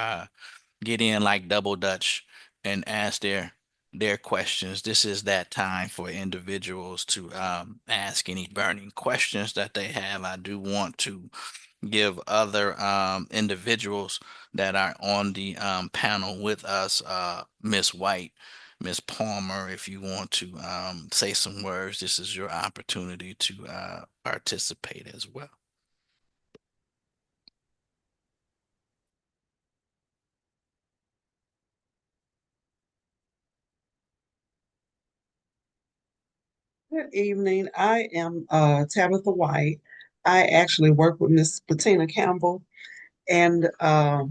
[SPEAKER 1] get in like double dutch and ask their questions. This is that time for individuals to ask any burning questions that they have. I do want to give other individuals that are on the panel with us, Miss White, Miss Palmer, if you want to say some words, this is your opportunity to participate as well.
[SPEAKER 6] Good evening. I am Tabitha White. I actually work with Miss Bettina Campbell, and I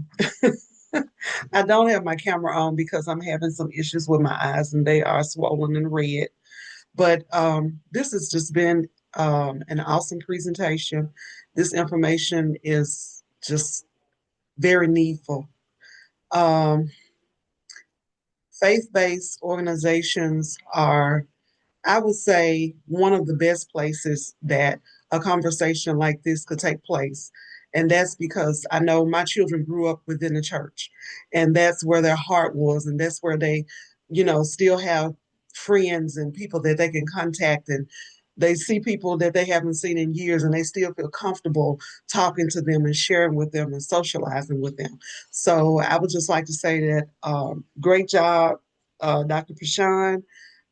[SPEAKER 6] don't have my camera on because I'm having some issues with my eyes, and they are swollen and red. But this has just been an awesome presentation. This information is just very needful. Um, Faith-based organizations are, I would say, one of the best places that a conversation like this could take place. And that's because I know my children grew up within the church, and that's where their heart was, and that's where they, still have friends and people that they can contact, and they see people that they haven't seen in years, and they still feel comfortable talking to them and sharing with them and socializing with them. So I would just like to say that great job, Dr. Pashan,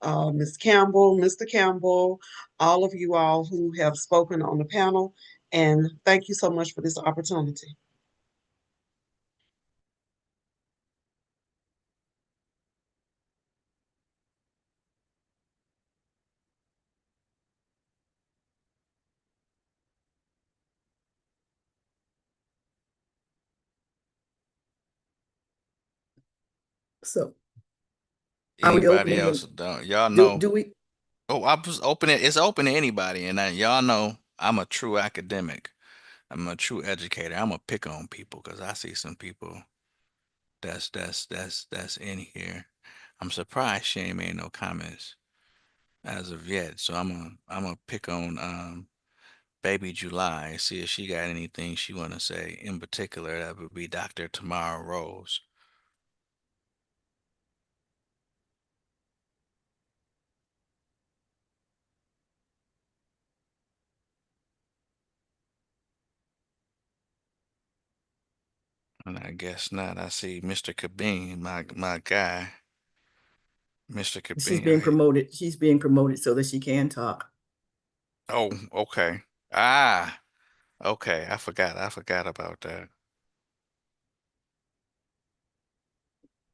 [SPEAKER 6] Ms. Campbell, Mr. Campbell, all of you all who have spoken on the panel, and thank you so much for this opportunity.
[SPEAKER 3] So are we
[SPEAKER 1] Anybody
[SPEAKER 3] opening
[SPEAKER 1] else?
[SPEAKER 3] it?
[SPEAKER 1] Y'all
[SPEAKER 3] Do
[SPEAKER 1] know?
[SPEAKER 3] do we?
[SPEAKER 1] Oh, I was opening. It's open to anybody, and y'all know I'm a true academic. I'm a true educator. I'm gonna pick on people because I see some people that's in here. I'm surprised she ain't made no comments as of yet. So I'm gonna pick on Baby July, see if she got anything she wanna say in particular. That would be Dr. Tamara Rose. And I guess not. I see Mr. Kabin, my guy, Mr.
[SPEAKER 3] She's
[SPEAKER 1] Kabin.
[SPEAKER 3] being promoted. She's being promoted so that she can talk.
[SPEAKER 1] Oh, okay. Ah, okay. I forgot. I forgot about that.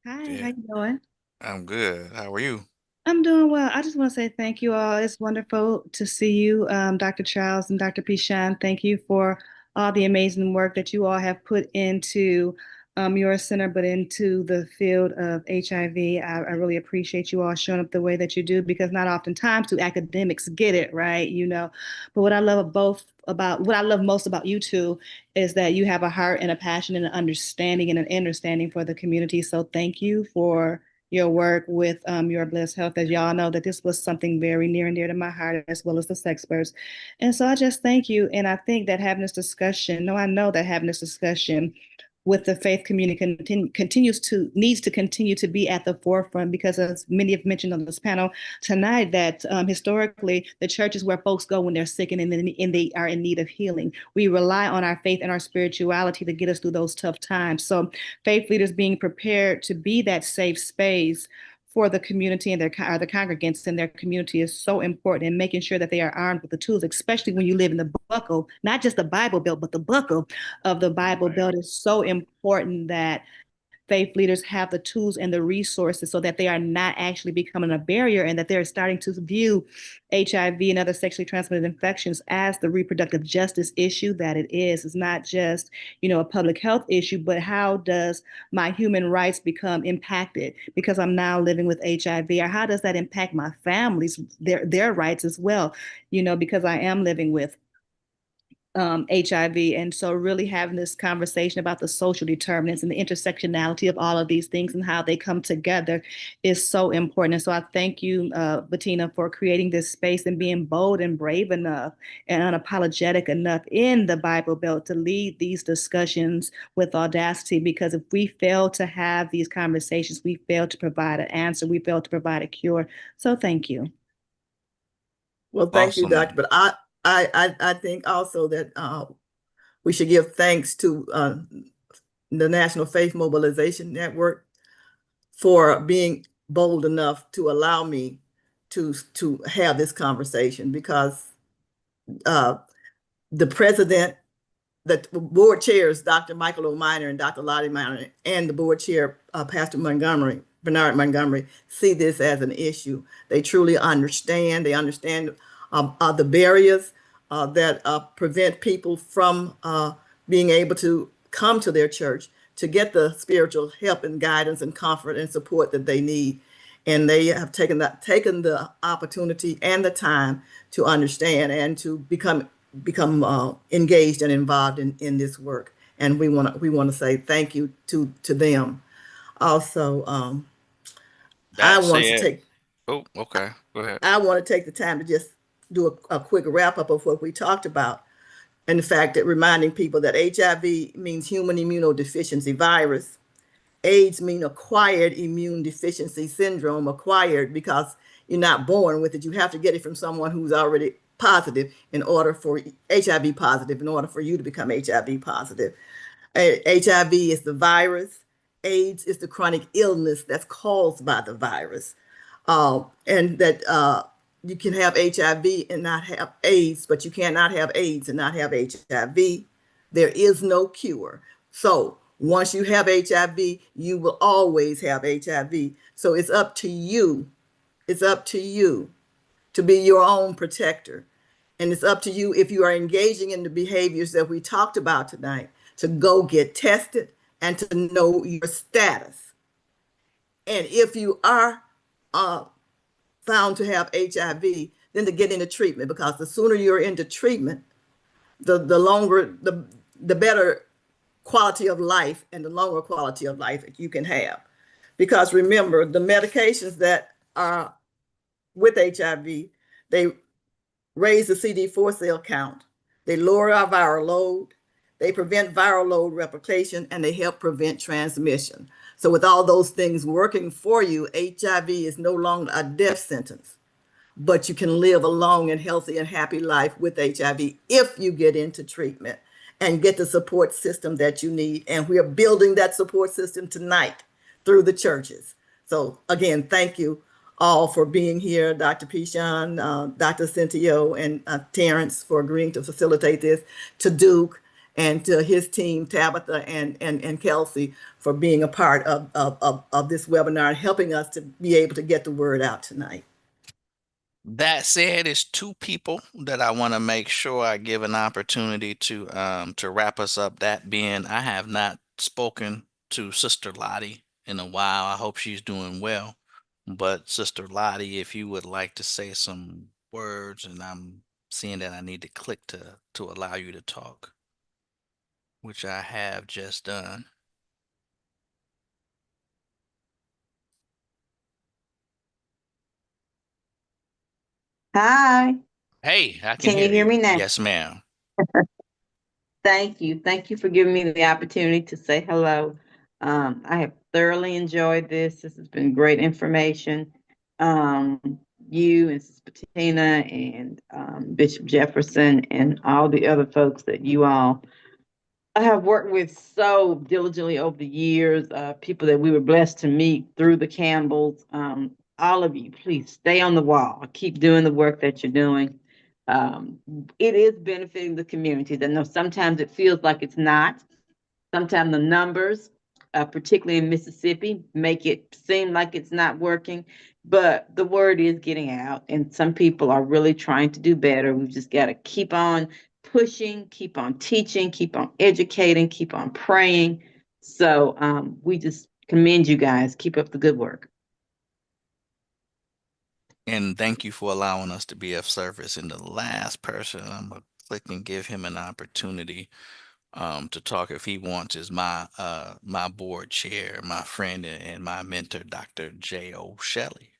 [SPEAKER 7] Hi, how
[SPEAKER 1] Yeah,
[SPEAKER 7] you doing?
[SPEAKER 1] I'm good. How are you?
[SPEAKER 7] I'm doing well. I just want to say thank you all. It's wonderful to see you, Dr. Charles and Dr. Pishan. Thank you for all the amazing work that you all have put into your center, but into the field of HIV. I really appreciate you all showing up the way that you do because not oftentimes do academics get it, right? But what I love most about you two is that you have a heart and a passion and an understanding for the community. So thank you for your work with Your Bliss Health. As y'all know, that this was something very near and dear to my heart, as well as the Sexperts. And so I just thank you. And I think that having this discussion, no, I know that having this discussion with the faith community needs to continue to be at the forefront because, as many have mentioned on this panel tonight, that historically the church is where folks go when they're sick and they are in need of healing. We rely on our faith and our spirituality to get us through those tough times. So faith leaders being prepared to be that safe space for the community and the congregants in their community is so important, and making sure that they are armed with the tools, especially when you live in the buckle, not just the Bible Belt, but the buckle of the Bible Belt is so important that faith leaders have the tools and the resources so that they are not actually becoming a barrier and that they're starting to view HIV and other sexually transmitted infections as the reproductive justice issue that it is. It's not just, a public health issue, but how does my human rights become impacted because I'm now living with HIV, or how does that impact my family's, their rights as well, because I am living with HIV. And so really having this conversation about the social determinants and the intersectionality of all of these things and how they come together is so important. And so I thank you, Bettina, for creating this space and being bold and brave enough and unapologetic enough in the Bible Belt to lead these discussions with audacity, because if we fail to have these conversations, we fail to provide an answer, we fail to provide a cure. So thank you.
[SPEAKER 3] Well, thank you, Doctor.
[SPEAKER 1] Awesome.
[SPEAKER 3] But I think also that we should give thanks to the National Faith Mobilization Network for being bold enough to allow me to have this conversation, because the president, the board chairs, Dr. Michael O'Miner and Dr. Lottie Miner, and the board chair, Pastor Bernard Montgomery, see this as an issue. They truly understand. They understand the barriers that prevent people from being able to come to their church to get the spiritual help and guidance and comfort and support that they need. and they have taken the opportunity and the time to understand and to become engaged and involved in this work. And we want to say thank you to them. Also, I
[SPEAKER 1] That
[SPEAKER 3] want to
[SPEAKER 1] said,
[SPEAKER 3] take
[SPEAKER 1] oh, okay, go ahead.
[SPEAKER 3] I want to take the time to just do a quick wrap up of what we talked about, and the fact that reminding people that HIV means human immunodeficiency virus. AIDS mean acquired immune deficiency syndrome, acquired because you're not born with it. You have to get it from someone who's already positive in order for HIV positive, in order for you to become HIV positive. HIV is the virus. AIDS is the chronic illness that's caused by the virus. And that you can have HIV and not have AIDS, but you cannot have AIDS and not have HIV. There is no cure. So once you have HIV, you will always have HIV. So it's up to you. It's up to you to be your own protector. And it's up to you, if you are engaging in the behaviors that we talked about tonight, to go get tested and to know your status. And if you are found to have HIV, then to get into treatment, because the sooner you're into treatment, the longer, the better quality of life and the longer quality of life that you can have. Because remember, the medications that are with HIV, they raise the CD4 cell count, they lower our viral load, they prevent viral load replication, and they help prevent transmission. So with all those things working for you, HIV is no longer a death sentence, but you can live a long and healthy and happy life with HIV if you get into treatment and get the support system that you need. And we are building that support system tonight through the churches. So again, thank you all for being here, Dr. Pishan, Dr. Cintio, and Terrence for agreeing to facilitate this, to Duke and to his team, Tabitha and Kelsey, for being a part of this webinar and helping us to be able to get the word out tonight.
[SPEAKER 1] That said, it's two people that I want to make sure I give an opportunity to wrap us up. That being, I have not spoken to Sister Lottie in a while. I hope she's doing well. But Sister Lottie, if you would like to say some words, and I'm seeing that I need to click to allow you to talk, which I have just done.
[SPEAKER 8] Hi,
[SPEAKER 1] Hey, I can
[SPEAKER 8] can you
[SPEAKER 1] hear
[SPEAKER 8] hear
[SPEAKER 1] you.
[SPEAKER 8] me now?
[SPEAKER 1] Yes, ma'am.
[SPEAKER 8] Thank you. Thank you for giving me the opportunity to say hello. I have thoroughly enjoyed this. This has been great information. Um, you and Sis Bettina and Bishop Jefferson and all the other folks that you all I have worked with so diligently over the years, people that we were blessed to meet through the Campbells. All of you, please stay on the wall. Keep doing the work that you're doing. It is benefiting the communities. I know sometimes it feels like it's not. Sometimes the numbers, particularly in Mississippi, make it seem like it's not working. But the word is getting out, and some people are really trying to do better. We've just got to keep on pushing, keep on teaching, keep on educating, keep on praying. So we just commend you guys. Keep up the good work.
[SPEAKER 1] And thank you for allowing us to be of service. And the last person I'm gonna click and give him an opportunity to talk if he wants is my board chair, my friend and my mentor, Dr. J.O. Shelley.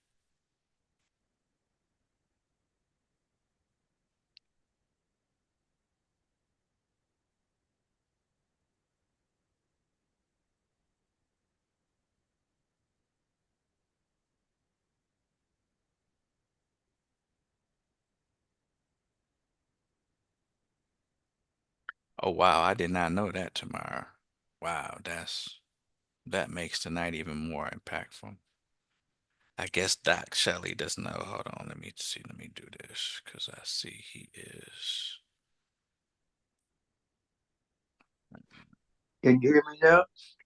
[SPEAKER 1] Oh wow, I did not know that, Tamara. Wow, that makes tonight even more impactful. I guess Doc Shelley doesn't know. Hold on, let me see. Let me do this because I see he is.
[SPEAKER 9] Can you hear me now?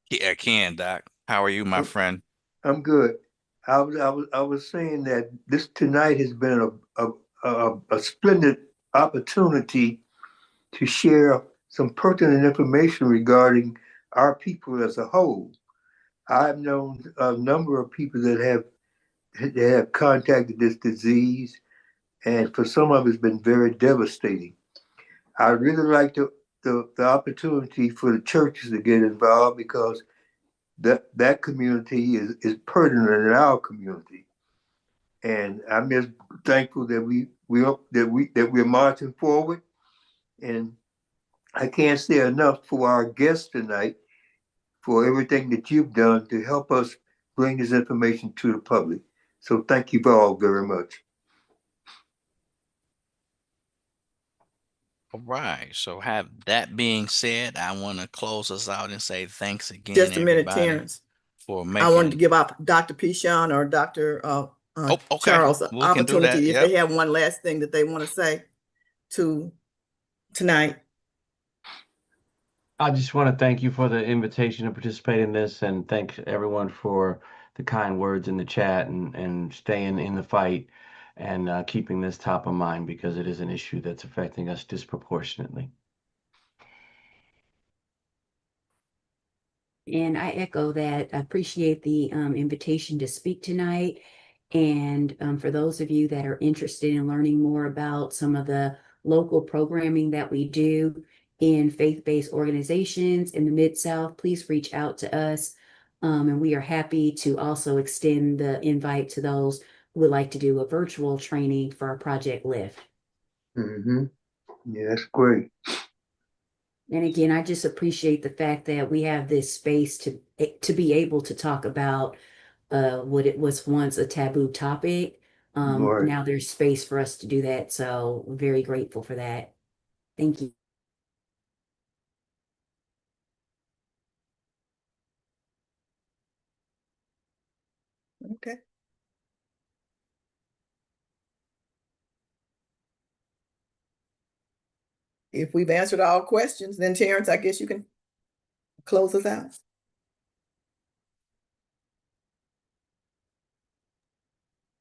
[SPEAKER 1] Yeah, I can, Doc. How are you, my
[SPEAKER 9] I'm,
[SPEAKER 1] friend?
[SPEAKER 9] I'm good. I was saying that this tonight has been a splendid opportunity to share some pertinent information regarding our people as a whole. I've known a number of people that have that have contacted this disease, and for some of it's been very devastating. I really like the opportunity for the churches to get involved because that community is pertinent in our community. And I'm just thankful that we're marching forward. And I can't say enough for our guests tonight for everything that you've done to help us bring this information to the public. So thank you all very much.
[SPEAKER 1] All right. So have that being said, I want to close us out and say thanks again,
[SPEAKER 3] Just a minute,
[SPEAKER 1] everybody,
[SPEAKER 3] Terrence.
[SPEAKER 1] for
[SPEAKER 3] I wanted to
[SPEAKER 1] making.
[SPEAKER 3] give up Dr. Pishan or Dr.
[SPEAKER 1] Oh, okay.
[SPEAKER 3] Charles an
[SPEAKER 1] We can do that.
[SPEAKER 3] opportunity if
[SPEAKER 1] Yep.
[SPEAKER 3] they have one last thing that they want to say to tonight.
[SPEAKER 2] I just want to thank you for the invitation to participate in this, and thank everyone for the kind words in the chat and staying in the fight and keeping this top of mind because it is an issue that's affecting us disproportionately.
[SPEAKER 5] And I echo that. I appreciate the invitation to speak tonight. And for those of you that are interested in learning more about some of the local programming that we do in faith-based organizations in the Mid-South, please reach out to us. And we are happy to also extend the invite to those who would like to do a virtual training for our Project Lift.
[SPEAKER 9] Mm-hmm. Yeah, that's great.
[SPEAKER 5] And again, I just appreciate the fact that we have this space to be able to talk about what it was once a taboo topic.
[SPEAKER 9] Right.
[SPEAKER 5] Now there's space for us to do that. So I'm very grateful for that. Thank you.
[SPEAKER 3] Okay. If we've answered all questions, then Terrence, I guess you can close us out.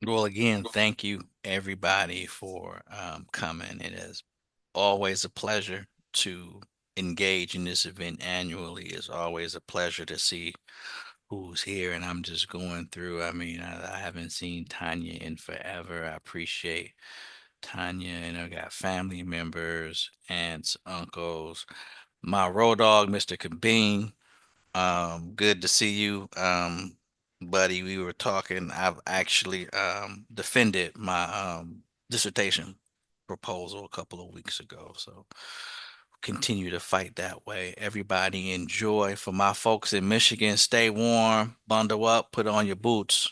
[SPEAKER 1] Well, again, thank you everybody for coming. It is always a pleasure to engage in this event annually. It's always a pleasure to see who's here. And I'm just going through. I mean, I haven't seen Tanya in forever. I appreciate Tanya, and I got family members, aunts, uncles, my road dog, Mr. Kabing. Good to see you, buddy. We were talking. I've actually defended my dissertation proposal a couple of weeks ago. So continue to fight that way. Everybody enjoy. For my folks in Michigan, stay warm, bundle up, put on your boots.